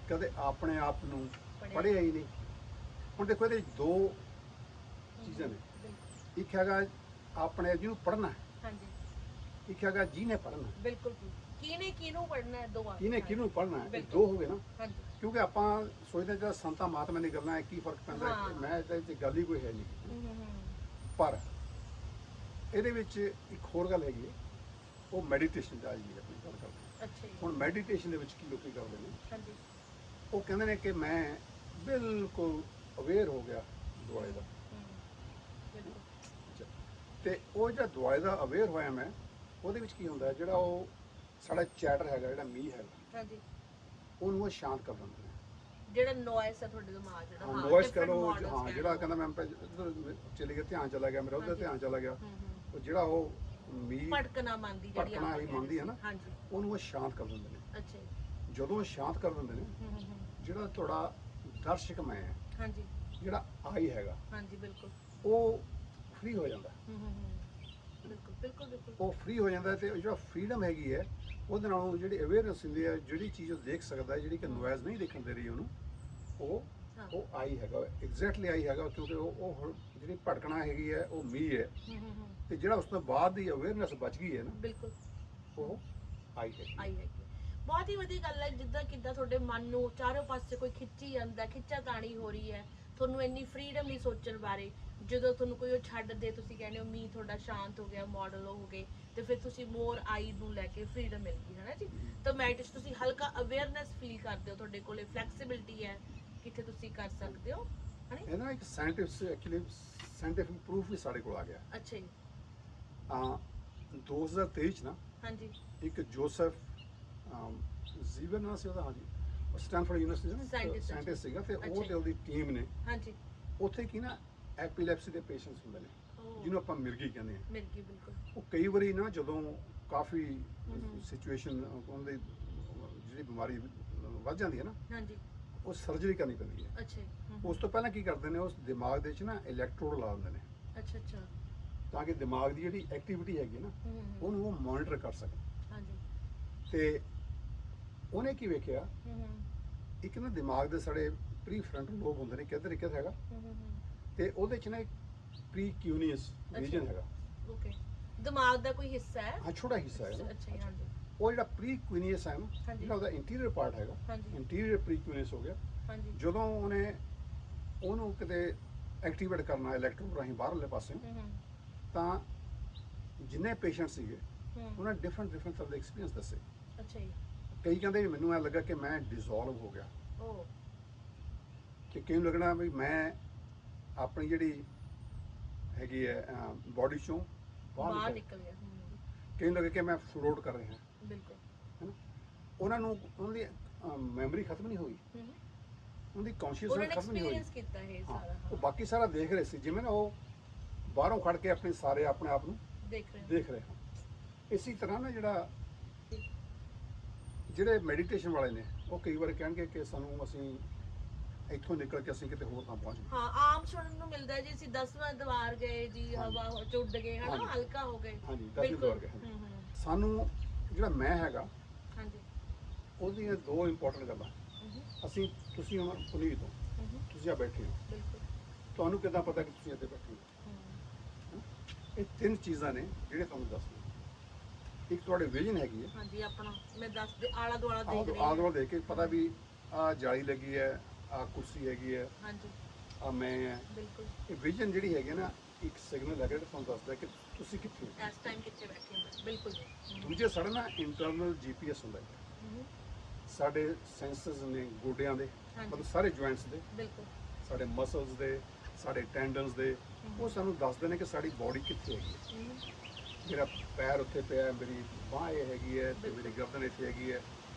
ਕਦੇ ਆਪਣੇ ਆਪ ਨੂੰ ਪੜ੍ਹਿਆ ਹੀ ਨਹੀਂ। ਹੁਣ ਦੇਖੋ ਇਹਦੇ ਦੋ ਚੀਜ਼ਾਂ ਨੇ, ਇੱਕ ਹੈਗਾ ਆਪਣੇ ਜਿਹਨੂੰ ਪੜ੍ਹਨਾ ਹੈ, ਹਾਂਜੀ ਇੱਕ ਹੈਗਾ ਜਿਹਨੇ ਪੜ੍ਹਨਾ ਹੈ। ਬਿਲਕੁਲ ਕਿਹਨੇ ਕਿਹਨੂੰ ਪੜਨਾ ਹੈ, ਦੋ ਆ ਕਿਹਨੇ ਕਿਹਨੂੰ ਪੜ੍ਹਨਾ ਹੈ, ਇਹ ਬਿਲਕੁਲ। ਦੋ ਹੋ ਗਏ ਨਾ। ਹਾਂਜੀ ਕਿਉਂਕਿ ਆਪਾਂ ਸੋਚਦੇ ਜਿਹੜਾ ਸੰਤਾਂ ਮਹਾਤਮਾ ਦੀ ਗੱਲਾਂ ਹੈ ਕੀ ਫਰਕ ਪੈਂਦਾ ਹੈ, ਹਾਂ। ਮੈਂ ਇਹਦੇ ਵਿੱਚ ਗੱਲ ਹੀ ਕੋਈ ਹੈ ਨਹੀਂ। ਹੂੰ ਪਰ ਇਹਦੇ ਵਿੱਚ ਇੱਕ ਹੋਰ ਗੱਲ ਹੈਗੀ ਹੈ, ਉਹ ਮੈਡੀਟੇਸ਼ਨ ਦਾ ਜੀ ਆਪਣੀ ਗੱਲ ਕਰਦੇ ਹਾਂ। ਅੱਛਾ ਜੀ ਹੁਣ ਮੈਡੀਟੇਸ਼ਨ ਦੇ ਵਿੱਚ ਕੀ ਲੋਕੀ ਕਰਦੇ ਨੇ, ਹਾਂਜੀ ਉਹ ਕਹਿੰਦੇ ਨੇ ਕਿ ਮੈਂ ਬਿਲਕੁਲ ਅਵੇਅਰ ਹੋ ਗਿਆ ਦੁਆਲੇ ਦਾ। ਹੂੰ ਬਿਲਕੁਲ ਅੱਛਾ। ਤੇ ਉਹ ਜਿਹੜਾ ਦੁਆਲੇ ਦਾ ਅਵੇਅਰ ਹੋਇਆ ਮੈਂ, ਉਹਦੇ ਵਿੱਚ ਕੀ ਹੁੰਦਾ ਹੈ, ਜਿਹੜਾ ਉਹ ਸਾਡਾ ਚੈਟਰ ਹੈਗਾ, ਜਿਹੜਾ ਮੀਂਹ ਹੈਗਾ, ਹਾਂਜੀ ਉਹਨੂੰ ਉਹ ਸ਼ਾਂਤ ਕਰ ਦਿੰਦੇ ਨੇ। ਜਿਹੜਾ ਨੋਇਸ ਹੈ ਤੁਹਾਡੇ ਦਿਮਾਗ ਜਿਹੜਾ ਹਾਂ ਨੋਇਸ different ਕਰੋ, models ਹਾਂ ਕਹਿ ਜਿਹੜਾ ਲਓ। ਕਹਿੰਦਾ ਮੈਂ ਇੱਧਰ ਚਲੇ ਗਿਆ, ਧਿਆਨ ਚਲਾ ਗਿਆ ਮੇਰਾ, ਉੱਧਰ ਹਾਂਜੀ। ਧਿਆਨ ਚਲਾ ਗਿਆ, ਹੂੰ ਉਹ ਜਿਹੜਾ ਉਹ ਮੀਂਹ ਭਟਕਣਾ ਮੰਨਦੀ ਜਿਹੜੀ ਭਟਕਣਾ ਆਪਾਂ ਹੀ ਕਹਿ ਮੰਨਦੀ ਰਹੇ ਹੈ ਨਾ, ਸੀ। ਹਾਂਜੀ ਉਹਨੂੰ ਉਹ ਸ਼ਾਂਤ ਕਰ ਦਿੰਦੇ ਨੇ। ਅੱਛਾ ਜੀ ਜਦੋਂ ਉਹ ਸ਼ਾਂਤ ਕਰ ਦਿੰਦੇ ਨੇ, ਹੂੰ ਜਿਹੜਾ ਤੁਹਾਡਾ ਦਰਸ਼ਕ ਮੈਂ ਹੈ, ਹਾਂਜੀ ਜਿਹੜਾ ਆਈ ਹੈਗਾ, ਹਾਂਜੀ ਬਿਲਕੁਲ ਉਹ ਫ੍ਰੀ ਹੋ ਜਾਂਦਾ। ਬਿਲਕੁਲ ਬਿਲਕੁਲ ਬਿਲਕੁਲ ਉਹ ਫ੍ਰੀ ਹੋ ਜਾਂਦਾ ਤੇ ਜਿਹੜਾ ਫ੍ਰੀडम ਹੈਗੀ ਹੈ, ਉਹਦੇ ਨਾਲ ਜਿਹੜੀ ਅਵੇਅਰਨੈਸ ਹੁੰਦੀ ਹੈ, ਜਿਹੜੀ ਚੀਜ਼ ਉਹ ਦੇਖ ਸਕਦਾ ਹੈ, ਜਿਹੜੀ ਕਿ ਨੋਇਜ਼ ਨਹੀਂ ਦੇਖਣ ਦੇ ਰਹੀ ਉਹਨੂੰ, ਉਹ ਹਾਂ। ਉਹ ਆਈ ਹੈਗਾ, ਐਗਜ਼ੈਕਟਲੀ ਆਈ ਹੈਗਾ। ਕਿਉਂਕਿ ਉਹ ਜਿਹੜੀ ਭਟਕਣਾ ਹੈਗੀ ਹੈ, ਉਹ ਮੀਂਹ ਹੈ, ਤੇ ਜਿਹੜਾ ਉਸ ਤੋਂ ਬਾਅਦ ਦੀ ਅਵੇਅਰਨੈਸ ਬਚ ਗਈ ਹੈ ਨਾ, ਬਿਲਕੁਲ ਉਹ ਆਈ ਹੈਗੀ। ਆਈ ਹੈਗੀ ਬਹੁਤ ਹੀ ਵਧੀਆ ਗੱਲ ਹੈ। ਜਿੱਦਾਂ ਕਿੱਦਾਂ ਤੁਹਾਡੇ ਮਨ ਨੂੰ ਚਾਰੋਂ ਪਾਸੇ ਕੋਈ ਖਿੱਚੀ ਜਾਂਦਾ, ਖਿੱਚਾ ਤਾਣੀ ਹੋ ਰਹੀ ਹੈ, ਤੁਹਾਨੂੰ ਇੰਨੀ ਫ੍ਰੀडम ਨਹੀਂ ਸੋਚਣ ਬਾਰੇ। ਜਦੋਂ ਤੁਹਾਨੂੰ ਕੋਈ ਉਹ ਛੱਡ ਦੇ, ਤੁਸੀਂ ਕਹਿੰਦੇ ਹੋ ਮੀਂਹ ਤੁਹਾਡਾ ਸ਼ਾਂਤ ਹੋ ਗਿਆ, ਮਾਡਲ ਹੋ ਗਏ, ਤੇ ਫਿਰ ਤੁਸੀਂ ਮੋਰ ਆਈ ਨੂੰ ਲੈ ਕੇ ਫ੍ਰੀडम ਮਿਲ ਗਈ ਹੈ ਨਾ ਜੀ। ਤਾਂ ਮੈਡੀਟੇਸ਼ਨ ਤੁਸੀਂ ਹਲਕਾ ਅਵੇਅਰਨੈਸ ਫੀਲ ਕਰਦੇ ਹੋ, ਤੁਹਾਡੇ ਕੋਲੇ ਫਲੈਕਸੀਬਿਲਿਟੀ ਹੈ, ਕਿੱਥੇ ਤੁਸੀਂ ਕਰ ਸਕਦੇ ਹੋ ਹੈ ਨਾ। ਇਹਦਾ ਇੱਕ ਸਾਇੰਟਿਫਿਕ ਪ੍ਰੂਫ ਵੀ ਸਾਡੇ ਕੋਲ ਆ ਗਿਆ। ਅੱਛਾ ਜੀ 2023 ਚ ਨਾ ਹਾਂਜੀ ਇੱਕ ਜੋਸਫ ਜ਼ੀਵਰ ਨਾਲ ਸੀ ਉਹਦਾ, ਹਾਂਜੀ, ਸਟੈਨਫੋਰਡ ਯੂਨੀਵਰਸਿਟੀ ਦਾ Scientist ਸਾਇੰਟਿਸਟ ਸੀਗਾ, ਤੇ ਅੱਛਾ ਉਹ ਜੀ। ਤੇ ਉਹਦੀ ਟੀਮ ਨੇ ਹਾਂਜੀ ਉੱਥੇ ਕੀ ਨਾ ਐਪੀਲੈਪਸੀ ਦੇ ਪੇਸ਼ੈਂਟਸ ਹੁੰਦੇ ਨੇ, ਉਹ ਜਿਹਨੂੰ ਆਪਾਂ ਮਿਰਗੀ ਕਹਿੰਦੇ ਆ। ਮਿਲ ਗਈ ਬਿਲਕੁਲ ਉਹ ਕਈ ਵਾਰੀ ਨਾ ਜਦੋਂ ਕਾਫੀ ਸਿਚੁਏਸ਼ਨ ਉਹਦੀ ਜਿਹੜੀ ਬਿਮਾਰੀ ਵੱਧ ਜਾਂਦੀ ਹੈ ਨਾ, ਹਾਂਜੀ ਉਹ ਸਰਜਰੀ ਕਰਨੀ ਪੈਂਦੀ ਹੈ। ਅੱਛਾ ਜੀ ਉਸ ਤੋਂ ਪਹਿਲਾਂ ਕੀ ਕਰਦੇ ਨੇ, ਉਸ ਦਿਮਾਗ ਦੇ ਵਿੱਚ ਨਾ ਇਲੈਕਟ੍ਰੋਡ ਲਾ ਦਿੰਦੇ ਨੇ, ਅੱਛਾ ਅੱਛਾ ਤਾਂ ਕਿ ਦਿਮਾਗ ਦੀ ਜਿਹੜੀ ਐਕਟੀਵਿਟੀ ਹੈਗੀ ਨਾ, ਉਹਨੂੰ ਉਹ ਮੋਨੀਟਰ ਕਰ ਸਕਣ। ਹਾਂਜੀ ਤੇ ਉਹਨੇ ਕੀ ਵੇਖਿਆ, ਇੱਕ ਨਾ ਦਿਮਾਗ ਦੇ ਸਾਡੇ ਪ੍ਰੀ ਫਰੰਟਲ ਲੋਬ ਹੁੰਦੇ ਨੇ, ਕਿੱਧਰ ਇੱਕ ਹੈਗਾ, ਤੇ ਉਹਦੇ ਚ ਨਾ ਇੱਕ ਪ੍ਰੀ ਕਿਊਨੀਅਸ ਰੀਜਨ ਹੈਗਾ। ਓਕੇ ਦਿਮਾਗ ਦਾ ਕੋਈ ਹਿੱਸਾ ਹੈ। ਹਾਂ ਛੋਟਾ ਹਿੱਸਾ ਹੈ ਨਾ। ਅੱਛਾ ਜੀ ਹਾਂਜੀ ਉਹ ਜਿਹੜਾ ਪ੍ਰੀ ਕਿਊਨੀਅਸ ਹੈ ਨਾ, ਹਾਂਜੀ। ਜਿਹੜਾ ਉਹਦਾ ਇੰਟੀਰੀਅਰ ਪਾਰਟ ਹੈਗਾ, ਹਾਂਜੀ। ਇੰਟੀਰੀਅਰ ਪ੍ਰੀ ਕਿਊਨੀਅਸ ਹੋ ਗਿਆ। ਹਾਂਜੀ ਜਦੋਂ ਉਹਨੂੰ ਕਿਤੇ ਐਕਟੀਵੇਟ ਕਰਨਾ ਇਲੈਕਟ੍ਰੋਡ ਰਾਹੀਂ ਬਾਹਰਲੇ ਪਾਸੇ, ਤਾਂ ਜਿੰਨੇ ਪੇਸ਼ੈਂਟ ਸੀਗੇ ਉਹਨਾਂ ਡਿਫਰੈਂਟ ਤਰ੍ਹਾਂ ਦੇ ਐਕਸਪੀਰੀਅੰਸ ਦੱਸੇ। ਅੱਛਾ ਜੀ ਕਈ ਕਹਿੰਦੇ ਵੀ ਮੈਨੂੰ ਐ ਲੱਗਾ ਕਿ ਮੈਂ ਡਿਸੋਲਵ ਹੋ ਗਿਆ, ਉਹ ਕਿ ਕਈ ਨੂੰ ਲੱਗਣਾ ਵੀ ਮੈਂ ਆਪਣੀ ਜਿਹੜੀ ਹੈਗੀ ਹੈ ਬਾਡੀ ਚੋਂ ਬਾਹਰ ਬਾਹਰ ਨਿਕਲ ਗਿਆ ਕਈ ਨੂੰ ਲੱਗੇ ਕਿ ਮੈਂ ਫਲੋਟ ਕਰ ਰਿਹਾ, ਬਿਲਕੁਲ ਹੈ ਨਾ। ਉਹਨਾਂ ਨੂੰ ਉਹਨਾਂ ਦੀ ਮੈਮਰੀ ਖਤਮ ਨਹੀਂ ਹੋਈ, ਉਹਨਾਂ ਦੀ ਉਹਨਾਂ ਕੌਨਸ਼ੀਅਸਨੈਸ ਨੇ ਖਤਮ ਨਹੀਂ ਹੋਈ। ਐਕਸਪੀਰੀਅੰਸ ਕੀਤਾ ਇਹ ਹਾਂ, ਸਾਰਾ ਉਹ ਬਾਕੀ ਸਾਰਾ ਦੇਖ ਰਹੇ ਸੀ, ਜਿਵੇਂ ਨਾ ਉਹ ਬਾਹਰੋਂ ਖੜ ਕੇ ਆਪਣੇ ਸਾਰੇ ਆਪਣੇ ਆਪ ਨੂੰ ਦੇਖ ਰਹੇ ਦੇਖ ਰਹੇ ਹਨ। ਇਸੇ ਤਰ੍ਹਾਂ ਨਾ ਜਿਹੜੇ ਮੈਡੀਟੇਸ਼ਨ ਵਾਲੇ ਨੇ, ਉਹ ਕਈ ਵਾਰ ਕਹਿਣਗੇ ਕਿ ਸਾਨੂੰ ਅਸੀਂ ਇੱਥੋਂ ਨਿਕਲ ਕੇ ਅਸੀਂ ਕਿਤੇ ਹੋਰ ਤਾਂ ਪਹੁੰਚ ਗਏ। ਹਾਂ ਆਮ ਸੁਣਨ ਨੂੰ ਮਿਲਦਾ ਜੀ, ਅਸੀਂ 10ਵਾਂ ਦੀਵਾਰ ਗਏ ਜੀ, ਹਾਂਜੀ। ਹਵਾ ਚ ਉੱਡ ਗਏ ਹਨਾ, ਹਾਂਜੀ। ਹਲਕਾ ਹੋ ਗਏ। ਹਾਂਜੀ 10ਵੀਂ ਦੌਰ ਗਏ। ਹੂੰ ਸਾਨੂੰ ਜਿਹੜਾ ਮੈਂ ਹੈਗਾ, ਹਾਂਜੀ ਉਹਦੀਆਂ ਦੋ ਇੰਪੋਰਟੈਂਟ ਗੱਲਾਂ। ਤੁਸੀਂ ਹੁਣ ਪੁਨੀਤ ਹੋ, ਤੁਸੀਂ ਆ ਬੈਠੇ ਹੋ, ਬਿਲਕੁਲ ਤੁਹਾਨੂੰ ਕਿੱਦਾਂ ਪਤਾ ਕਿ ਤੁਸੀਂ ਇੱਥੇ ਬੈਠੇ ਹੋ? ਇਹ ਤਿੰਨ ਚੀਜ਼ਾਂ ਨੇ ਜਿਹੜੇ ਤੁਹਾਨੂੰ ਦੱਸਦੇ। ਇੱਕ ਤੁਹਾਡੇ ਵਿਜ਼ਨ ਹੈਗੀ ਹੈ, ਹਾਂਜੀ ਆਪਣਾ ਮੈਂ ਦੱਸ ਦੇ ਆਲਾ ਦੁਆਲਾ ਦੇਖ ਰਹੀ ਆਲਾ ਦੁਆਲਾ ਦੇਖ ਕੇ ਪਤਾ ਵੀ ਆਹ ਜਾਲੀ ਲੱਗੀ ਹੈ, ਆਹ ਕੁਰਸੀ ਹੈਗੀ ਹੈ, ਹਾਂਜੀ ਆ ਮੈਂ ਹੈ। ਬਿਲਕੁਲ ਇਹ ਵਿਜ਼ਨ ਜਿਹੜੀ ਹੈਗੀ ਨਾ, ਇੱਕ ਸਿਗਨਲ ਹੈਗਾ ਜਿਹੜਾ ਤੁਹਾਨੂੰ ਦੱਸਦਾ ਕਿ ਤੁਸੀਂ ਕਿੱਥੇ ਹੋ। ਇਸ ਟਾਈਮ ਕਿੱਥੇ ਬੈਠੇ ਹਾਂ ਬਿਲਕੁਲ ਜੀ ਦੂਜੇ ਸਾਡਾ ਨਾ ਇੰਟਰਨਲ GPS ਹੁੰਦਾ ਹੈ, ਸਾਡੇ ਸੈਂਸਸ ਨੇ ਗੋਡਿਆਂ ਦੇ, ਮਤਲਬ ਸਾਰੇ ਜੁਆਇੰਟਸ ਦੇ, ਬਿਲਕੁਲ ਸਾਡੇ ਮਸਲਸ ਦੇ, ਸਾਡੇ ਟੈਂਡਨਸ ਦੇ, ਉਹ ਸਾਨੂੰ ਦੱਸਦੇ ਨੇ ਕਿ ਸਾਡੀ ਬਾਡੀ ਕਿੱਥੇ ਹੈਗੀ ਹੈ। ਮੇਰਾ ਪੈਰ ਉੱਥੇ ਪਿਆ, ਮੇਰੀ ਬਾਂਹ ਇਹ ਹੈਗੀ ਹੈ, ਤੇ ਮੇਰੀ ਗਰਦਨ ਇੱਥੇ ਹੈਗੀ ਹੈ।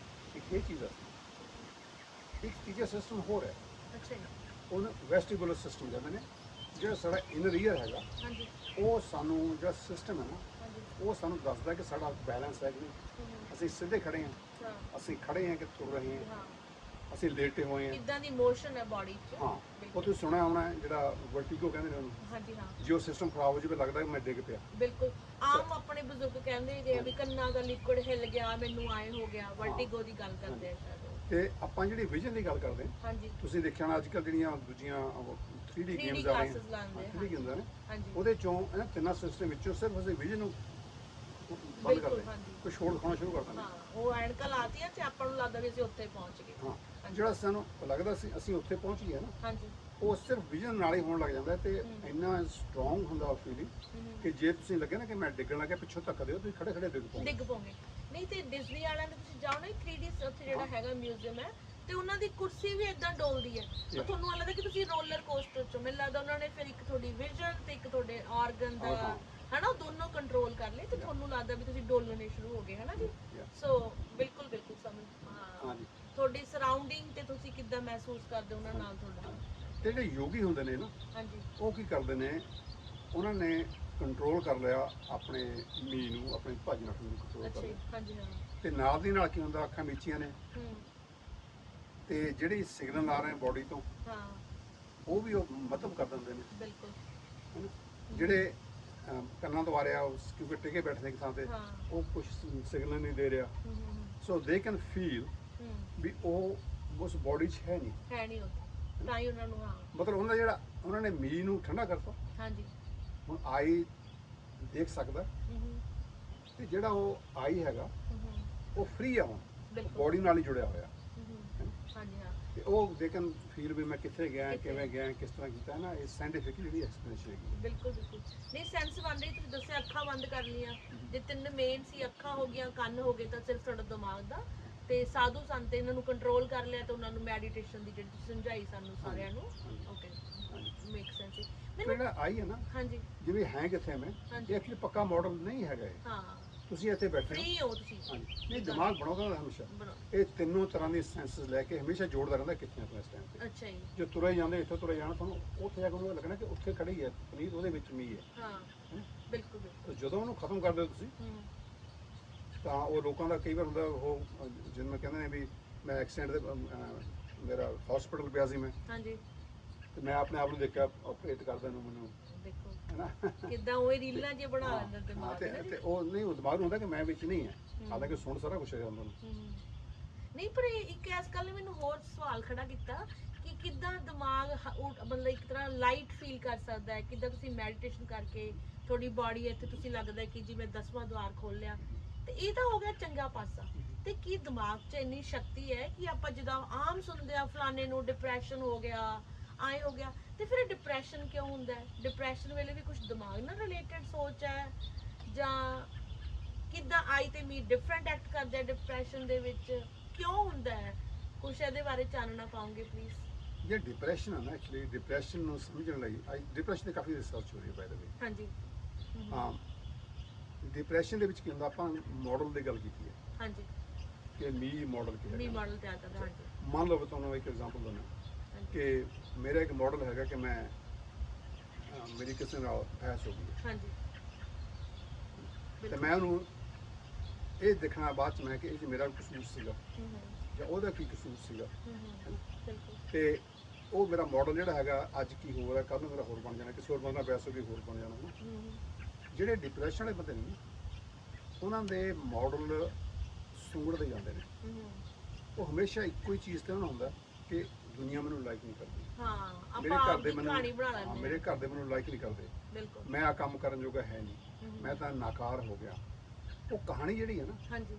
ਇੱਕ ਇਹ ਚੀਜ਼ ਹੈ। ਇੱਕ ਤੀਜਾ ਸਿਸਟਮ ਹੋਰ ਹੈ, ਅੱਛਾ ਜੀ ਉਹਨੂੰ ਵੈਸਟੀਬੂਲਰ ਸਿਸਟਮ ਕਹਿੰਦੇ ਨੇ। ਜਿਹੜਾ ਸਾਡਾ ਇਨਰ ਈਅਰ ਹੈਗਾ, ਹਾਂਜੀ ਉਹ ਸਾਨੂੰ ਜਿਹੜਾ ਸਿਸਟਮ ਹੈ ਨਾ, ਹਾਂਜੀ ਉਹ ਸਾਨੂੰ ਦੱਸਦਾ ਕਿ ਸਾਡਾ ਬੈਲੈਂਸ ਹੈ ਕਿ ਨਹੀਂ, ਅਸੀਂ ਸਿੱਧੇ ਖੜੇ ਹਾਂ, ਹਾਂ ਅਸੀਂ ਖੜੇ ਹਾਂ ਕਿ ਤੁਰ ਰਹੇ ਹਾਂ, ਹਾਂ ਅਸੀਂ ਲੇਟੇ ਹੋਏ ਹਾਂ। ਕਿੱਦਾਂ ਦੀ ਮੋਸ਼ਨ ਹੈ ਬਾਡੀ 'ਚ ਹਾਂ, ਉਹ ਤੁਸੀਂ ਸੁਣਿਆ ਹੋਣਾ ਹੈ, ਜਿਹੜਾ ਵਰਟੀਗੋ ਕਹਿੰਦੇ ਨੇ ਉਹਨੂੰ। ਹਾਂਜੀ ਹਾਂ ਜੇ ਉਹ ਸਿਸਟਮ ਖਰਾਬ ਹੋ ਜਾਵੇ, ਲੱਗਦਾ ਕਿ ਮੈਂ ਡਿੱਗ ਪਿਆ। ਬਿਲਕੁਲ ਆਮ ਆਪਣੇ ਬਜ਼ੁਰਗ ਕਹਿੰਦੇ ਜੇ ਵੀ ਕੰਨਾਂ ਦਾ ਲਿਕੁਇਡ ਹਿੱਲ ਗਿਆ, ਮੈਨੂੰ ਆਏ ਹੋ ਗਿਆ, ਵਰਟੀਗੋ ਦੀ ਗੱਲ ਕਰਦੇ ਆ ਸ਼ਾਇਦ ਉਹ। ਤੇ ਆਪਾਂ ਜਿਹੜੀ ਵਿਜ਼ਨ ਦੀ ਗੱਲ ਕਰਦੇ ਹਾਂ, ਹਾਂਜੀ ਤੁਸੀਂ ਦੇਖਿਆ ਹੋਣਾ ਅੱਜ ਕੱਲ੍ਹ ਜਿਹੜੀਆਂ ਦੂਜੀਆਂ 3D 3D ਗੇਮਸ ਆ ਰਹੀਆਂ glasses ਲਾਉਂਦੇ, 3D ਗੇਮਸ ਆ ਨੇ ਹਾਂਜੀ ਉਹਦੇ ਚੋਂ ਇਹਨਾਂ ਤਿੰਨਾਂ ਸਿਸਟਮ ਵਿੱਚੋਂ ਸਿਰਫ ਅਸੀਂ ਵਿਜ਼ਨ ਨੂੰ ਬੰਦ ਬਿਲਕੁਲ, ਕਰਦੇ ਹਾਂਜੀ। ਕੋਈ ਸ਼ੋਰ ਦਿਖਾਉਣਾ ਸ਼ੁਰੂ ਕਰ ਦਿੰਦੇ ਹਾਂ ਉਹ ਐਨਕਾਂ ਲਾਤੀਆਂ ਤੇ ਆਪਾਂ ਨੂੰ ਲੱਗਦਾ ਵੀ ਅਸੀਂ ਉੱਥੇ ਪਹੁੰਚ ਗਏ। ਹਾਂ ਜਿਹੜਾ ਸਾਨੂੰ ਲੱਗਦਾ ਸੀ ਅਸੀਂ ਉੱਥੇ ਪਹੁੰਚ ਗਏ ਨਾ ਹਾਂਜੀ ਉਹ ਸਿਰਫ ਵਿਜ਼ਨ ਨਾਲ ਹੀ ਹੋਣ ਲੱਗ ਜਾਂਦਾ ਤੇ ਇੰਨਾ ਸਟਰੋਂਗ ਹੁੰਦਾ ਉਹ ਫੀਲਿੰਗ ਕਿ ਜੇ ਤੁਸੀਂ ਲੱਗੇ ਨਾ ਕਿ ਮੈਂ ਡਿੱਗਣ ਲੱਗਿਆ ਪਿੱਛੋਂ ਧੱਕਾ ਦਿਓ ਤੁਸੀਂ ਖੜੇ ਖੜੇ ਡਿੱਗ ਪਾਓਗੇ ਡਿੱਗ ਪੋਗੇ। ਨਹੀਂ ਤੇ ਡਿਜ਼ਨੀ ਵਾਲਿਆਂ ਦੇ ਤੁਸੀਂ ਜਾਓ ਨਾ 3D ਉੱਥੇ ਜਿਹੜਾ ਹੈਗਾ ਮਿਊਜ਼ੀਅਮ ਹੈ ਤੇ ਉਹਨਾਂ ਦੀ ਕੁਰਸੀ ਵੀ ਇਦਾਂ ਡੋਲਦੀ ਹੈ ਤਾਂ ਤੁਹਾਨੂੰ ਲੱਗਦਾ ਕਿ ਤੁਸੀਂ ਰੋਲਰ ਕੋਸਟਰ ਚੋਂ, ਮੈਨੂੰ ਲੱਗਦਾ ਉਹਨਾਂ ਨੇ ਫਿਰ ਇੱਕ ਤੁਹਾਡੀ ਵਿਜ਼ਨ ਤੇ ਇੱਕ ਤੁਹਾਡੇ ਆਰਗਨ ਦਾ ਹਨਾ ਉਹ ਦੋਨੋਂ ਕੰਟਰੋਲ ਕਰ ਲਏ ਤੇ ਤੁਹਾਨੂੰ ਲੱਗਦਾ ਵੀ ਤੁਸੀਂ ਡੋਲਣੇ ਸ਼ੁਰੂ ਹੋ ਗਏ ਹਨਾ ਜੀ। ਸੋ ਬਿਲਕੁਲ ਬਿਲਕੁਲ ਸਮਝ ਹਾਂ ਤੁਹਾਡੀ ਸਰਾਊਂਡਿੰਗ ਤੇ ਤੁਸੀਂ ਕਿੱਦਾਂ ਮਹਿਸੂਸ ਕਰਦੇ ਹੋ ਉਹਨਾਂ ਨਾਲ ਤੁਹਾਡਾ। ਤੇ ਜਿਹੜੇ ਯੋਗੀ ਹੁੰਦੇ ਨੇ ਨਾ ਹਾਂਜੀ ਉਹ ਕੀ ਕਰਦੇ ਨੇ ਉਹਨਾਂ ਨੇ ਕੰਟਰੋਲ ਕਰ ਲਿਆ ਆਪਣੇ ਮੀ ਨੂੰ ਆਪਣੀ ਭੱਜ ਨੱਠ ਨੂੰ ਕੰਟਰੋਲ ਕਰ ਅੱਛਾ ਜੀ ਲਿਆ ਹਾਂਜੀ ਹਾਂ ਤੇ ਨਾਲ ਦੀ ਨਾਲ ਕੀ ਹੁੰਦਾ ਅੱਖਾਂ ਮੀਚੀਆਂ ਨੇ ਹੂੰ ਤੇ ਜਿਹੜੀ ਸਿਗਨਲ ਆ ਰਹੇ ਬੋਡੀ ਤੋਂ ਹਾਂ ਉਹ ਵੀ ਉਹ ਮਤਲਬ ਕਰ ਦਿੰਦੇ ਨੇ ਬਿਲਕੁਲ ਹੈਨਾ। ਜਿਹੜੇ ਕੰਨਾਂ ਤੋਂ ਆ ਰਿਹਾ ਉਸ ਕਿਉਂਕਿ ਟਿਕੇ ਬੈਠਦੇ ਇੱਕ ਥਾਂ ਤੇ ਹਾਂ ਉਹ ਕੁਝ ਸਿਗਨਲ ਨਹੀਂ ਦੇ ਰਿਹਾ ਹੂੰ ਹੂੰ ਸੋ ਦੇ ਕੈਨ ਫੀਲ ਹੂੰ ਵੀ ਉਹ ਉਸ ਬੋਡੀ 'ਚ ਹੈ ਨਹੀਂ ਹੈ ਨਹੀਂ ਉੱਥੇ ਤਾਂ ਹੀ ਉਹਨਾਂ ਨੂੰ ਹਾਂ ਮਤਲਬ ਉਹਨਾਂ ਦਾ ਜਿਹੜਾ ਉਹਨਾਂ ਨੇ ਮੀ ਨੂੰ ਠੰਡਾ ਕਰਤਾ ਹਾਂਜੀ ਹੁਣ ਆਈ ਦੇਖ ਸਕਦਾ ਹੂੰ ਹੂੰ ਤੇ ਜਿਹੜਾ ਉਹ ਆਈ ਹੈਗਾ ਹੂੰ ਉਹ ਫ੍ਰੀ ਆ ਹੁਣ ਬਿਲਕੁਲ ਬੋਡੀ ਨਾਲ ਹੀ ਜੁੜਿਆ ਹੋਇਆ ਹੂੰ ਹਾਂਜੀ ਹਾਂ ਤੇ ਉਹ ਦੇ ਕੈਨ ਫੀਲ ਵੀ ਮੈਂ ਕਿੱਥੇ ਗਿਆ ਕਿਵੇਂ ਗਿਆ ਕਿਸ ਤਰ੍ਹਾਂ ਕੀਤਾ ਹੈ ਨਾ ਇਹ ਸਾਇੰਟੀਫਿਕਲੀ ਵੀ ਐਕਸਪਲੇਨੇਸ਼ਨ ਹੈਗੀ ਬਿਲਕੁਲ ਬਿਲਕੁਲ ਨਹੀਂ ਸੈਂਸ ਬਣ ਰਹੀ ਤੁਸੀਂ ਦੱਸਿਆ ਅੱਖਾਂ ਬੰਦ ਕਰ ਲੀਆਂ ਜੇ ਤਿੰਨ ਮੇਨ ਸੀ ਅੱਖਾਂ ਹੋ ਗਈਆਂ ਕੰਨ ਹੋ ਗਏ ਤਾਂ ਸਿਰਫ ਤੁਹਾਡਾ ਦਿਮਾਗ ਦਾ ਤੇ ਸਾਧੂ ਸੰਤ ਇਹਨਾਂ ਨੂੰ ਕੰਟਰੋਲ ਕਰ ਲਿਆ ਤੇ ਉਹਨਾਂ ਨੂੰ ਮੈਡੀਟੇਸ਼ਨ ਦੀ ਜਿਹੜੀ ਤੁਸੀਂ ਸਮਝਾਈ ਸਾਨੂੰ ਸਾਰਿਆਂ ਨੂੰ ਓਕੇ ਮੇਕ ਸੈਂਸ ਮੈਨੂੰ ਜਿਹੜਾ ਆਈ ਹੈ ਨਾ ਹਾਂਜੀ ਜਿਵੇਂ ਹੈ ਕਿੱਥੇ ਮੈਂ ਇਹ ਐਕਚੁਅਲੀ ਪੱਕਾ ਮਾਡਲ ਨਹੀਂ ਹੈਗਾ ਇਹ ਹਾਂ ਤੁਸੀਂ ਇੱਥੇ ਬੈਠੇ ਹੋ ਫ੍ਰੀ ਹੋ ਤੁਸੀਂ ਹਾਂਜੀ ਨਹੀਂ ਦਿਮਾਗ ਬਣਾਉਂਦਾ ਹੁੰਦਾ ਹਮੇਸ਼ਾ ਬਣਾਓ। ਇਹ ਤਿੰਨੋਂ ਤਰ੍ਹਾਂ ਦੀ ਸੈਂਸਸ ਲੈ ਕੇ ਹਮੇਸ਼ਾ ਜੋੜਦਾ ਰਹਿੰਦਾ ਕਿੱਥੇ ਆਪਾਂ ਇਸ ਟਾਈਮ ਤੇ ਅੱਛਾ ਜੀ ਜੋ ਤੁਰੇ ਜਾਂਦੇ ਇੱਥੋਂ ਤੁਰੇ ਜਾਣਾ ਤੁਹਾਨੂੰ ਉੱਥੇ ਜਾ ਕੇ ਉਹਨੂੰ ਲੱਗਣਾ ਕਿ ਉੱਥੇ ਖੜੀ ਹੈ ਪਨੀਰ ਉਹਦੇ ਵਿੱਚ ਮੀ ਹੈ ਹਾਂ ਹੈਨਾ। ਬਿਲਕੁਲ ਬਿਲਕੁਲ ਤੇ ਜਦੋਂ ਉਹਨੂੰ ਖਤਮ ਕਰ ਦਿਓ ਤੁਸੀਂ ਹੂੰ ਤਾਂ ਉਹ ਲੋਕਾਂ ਦਾ ਕਈ ਵਾਰ ਹੁੰਦਾ ਉਹ ਜਿਵੇਂ ਕਹਿੰਦੇ ਨੇ ਵੀ ਮੈਂ ਐਕਸੀਡੈਂਟ ਦੇ ਮੇਰਾ ਹਸਪੀਟਲ ਪਿਆ ਸੀ ਮੈਂ ਹਾਂਜੀ ਤੇ ਮੈਂ ਆਪਣੇ ਆਪ ਨੂੰ ਦੇਖਿਆ ਆਪਰੇਟ ਕਰਦੇ ਨੂੰ ਮੈਨੂੰ ਦੇਖੋ ਹੈਨਾ ਕਿੱਦਾਂ ਉਹ ਰੀਲਾਂ ਜੇ ਬਣਾ ਲੈਂਦੇ ਹਾਂ ਦਿਮਾਗ ਤੇ ਨਾਲ ਜੀ। ਤੇ ਉਹ ਨਹੀਂ ਉਹ ਦਿਮਾਗ ਨੂੰ ਹੁੰਦਾ ਕਿ ਮੈਂ ਵਿੱਚ ਨਹੀਂ ਹੈ ਹਾਲਾਂਕਿ ਸੁਣ ਸਾਰਾ ਕੁਝ ਹੈ ਅੰਦਰ ਨੂੰ ਹਮ। ਨਹੀਂ ਪਰ ਇੱਕ ਇਸ ਗੱਲ ਨੇ ਮੈਨੂੰ ਹੋਰ ਸਵਾਲ ਖੜਾ ਕੀਤਾ ਕਿ ਕਿੱਦਾਂ ਦਿਮਾਗ ਮਤਲਬ ਇੱਕ ਤਰ੍ਹਾਂ ਲਾਈਟ ਫੀਲ ਕਰ ਸਕਦਾ ਹੈ ਕਿੱਦਾਂ ਤੁਸੀਂ ਮੈਡੀਟੇਸ਼ਨ ਕਰਕੇ ਤੁਹਾਡੀ ਬਾਡੀ ਇੱਥੇ ਤੁਸੀਂ ਲੱਗਦਾ ਕਿ ਜਿਵੇਂ 10ਵਾਂ ਦੁਆਰ ਖੋਲ ਲਿਆ ਤੇ ਇਹ ਤਾਂ ਹੋ ਗਿਆ ਚੰਗਾ ਪਾਸਾ ਤੇ ਕੀ ਦਿਮਾਗ 'ਚ ਇੰਨੀ ਸ਼ਕਤੀ ਹੈ ਕਿ ਆਪਾਂ ਜਿੱਦਾਂ ਆਮ ਸੁਣਦੇ ਆ ਫਲਾਣੇ ਨੂੰ ਡਿਪਰੈਸ਼ਨ ਹੋ ਗਿਆ ਆਏ ਹੋ ਗਿਆ ਤੇ ਫਿਰ ਡਿਪਰੈਸ਼ਨ ਕਿਉਂ ਹੁੰਦਾ ਹੈ ਡਿਪਰੈਸ਼ਨ ਵੇਲੇ ਵੀ ਕੁਝ ਦਿਮਾਗ ਨਾਲ ਰਿਲੇਟਡ ਸੋਚ ਹੈ ਜਾਂ ਕਿੱਦਾਂ ਆਈ ਤੇ ਮੀ ਡਿਫਰੈਂਟ ਐਕਟ ਕਰਦੇ ਆ ਡਿਪਰੈਸ਼ਨ ਦੇ ਵਿੱਚ ਕਿਉਂ ਹੁੰਦਾ ਹੈ ਕੁਛ ਇਹਦੇ ਬਾਰੇ ਚਾਨਣਾ ਪਾਉਂਗੇ ਪਲੀਜ਼। ਜੇ ਡਿਪਰੈਸ਼ਨ ਹੈ ਨਾ ਐਕਚੁਅਲੀ ਡਿਪਰੈਸ਼ਨ ਨੂੰ ਸਮਝਣ ਲਈ ਡਿਪਰੈਸ਼ਨ ਦੀ ਕਾਫੀ ਰਿਸਰਚ ਹੋ ਰਹੀ ਹੈ ਬਾਈ ਦਾ ਵੇ ਹਾਂਜੀ ਹਾਂ ਡਿਪਰੈਸ਼ਨ ਦੇ ਵਿੱਚ ਕੀ ਹੁੰਦਾ ਆਪਾਂ ਮਾਡਲ ਦੀ ਗੱਲ ਕੀਤੀ ਹੈ ਹਾਂਜੀ ਕਿ ਮੀ ਮਾਡਲ ਕੀ ਮੀ ਹੈ ਮਾਡਲ ਤਿਆਰ ਕਰਦਾ ਹਾਂਜੀ ਮੰਨ ਲਓ ਤੁਹਾਨੂੰ ਇੱਕ ਐਗਜ਼ਾਮਪਲ ਦਿੰਦਾ ਕਿ ਮੇਰਾ ਇੱਕ ਮਾਡਲ ਹੈਗਾ ਕਿ ਮੈਂ ਮੇਰੀ ਕਿਸੇ ਨਾਲ ਬਹਿਸ ਹੋ ਗਈ ਹੈ ਹਾਂਜੀ ਤੇ ਮੈਂ ਉਹਨੂੰ ਇਹ ਦੇਖਣਾ ਬਾਅਦ ਚ ਮੈਂ ਕਿ ਇਹ 'ਚ ਮੇਰਾ ਕਸੂਰ ਸੀਗਾ ਜਾਂ ਉਹਦਾ ਕੀ ਕਸੂਰ ਸੀਗਾ ਬਿਲਕੁਲ ਤੇ ਉਹ ਮੇਰਾ ਮਾਡਲ ਜਿਹੜਾ ਹੈਗਾ ਅੱਜ ਕੀ ਹੋ ਰਿਹਾ ਕੱਲ੍ਹ ਨੂੰ ਮੇਰਾ ਹੋਰ ਬਣ ਜਾਣਾ ਕਿਸੇ ਹੋਰ ਬੰਦਾ ਬਹਿਸ ਹੋ ਗਈ ਹੋਰ ਬਣ ਜਾਣਾ ਜਿਹੜੇ ਡਿਪਰੈਸ਼ਨ ਵਾਲੇ ਬੰਦੇ ਨੇ ਉਹਨਾਂ ਦੇ ਮਾਡਲ ਸੁੰਗੜਦੇ ਜਾਂਦੇ ਨੇ ਉਹ ਹਮੇਸ਼ਾ ਇੱਕੋ ਹੀ ਚੀਜ਼ ਤੇ ਉਹਨਾਂ ਹੁੰਦਾ ਕਿ ਦੁਨੀਆ ਮੈਨੂੰ ਲਾਈਕ ਨਹੀਂ ਕਰਦੀ ਹਾਂ ਮੇਰੇ ਆਪਾਂ ਘਰ ਦੇ ਮੈਨੂੰ ਕਹਾਣੀ ਬਣਾ ਲੈਂਦੇ ਮੇਰੇ ਘਰ ਦੇ ਮੈਨੂੰ ਲਾਈਕ ਨਹੀਂ ਕਰਦੇ ਬਿਲਕੁਲ ਮੈਂ ਆ ਕੰਮ ਕਰਨ ਜੋਗਾ ਹੈ ਨਹੀਂ ਮੈਂ ਤਾਂ ਨਾਕਾਰ ਹੋ ਗਿਆ ਉਹ ਕਹਾਣੀ ਜਿਹੜੀ ਹੈ ਨਾ ਹਾਂਜੀ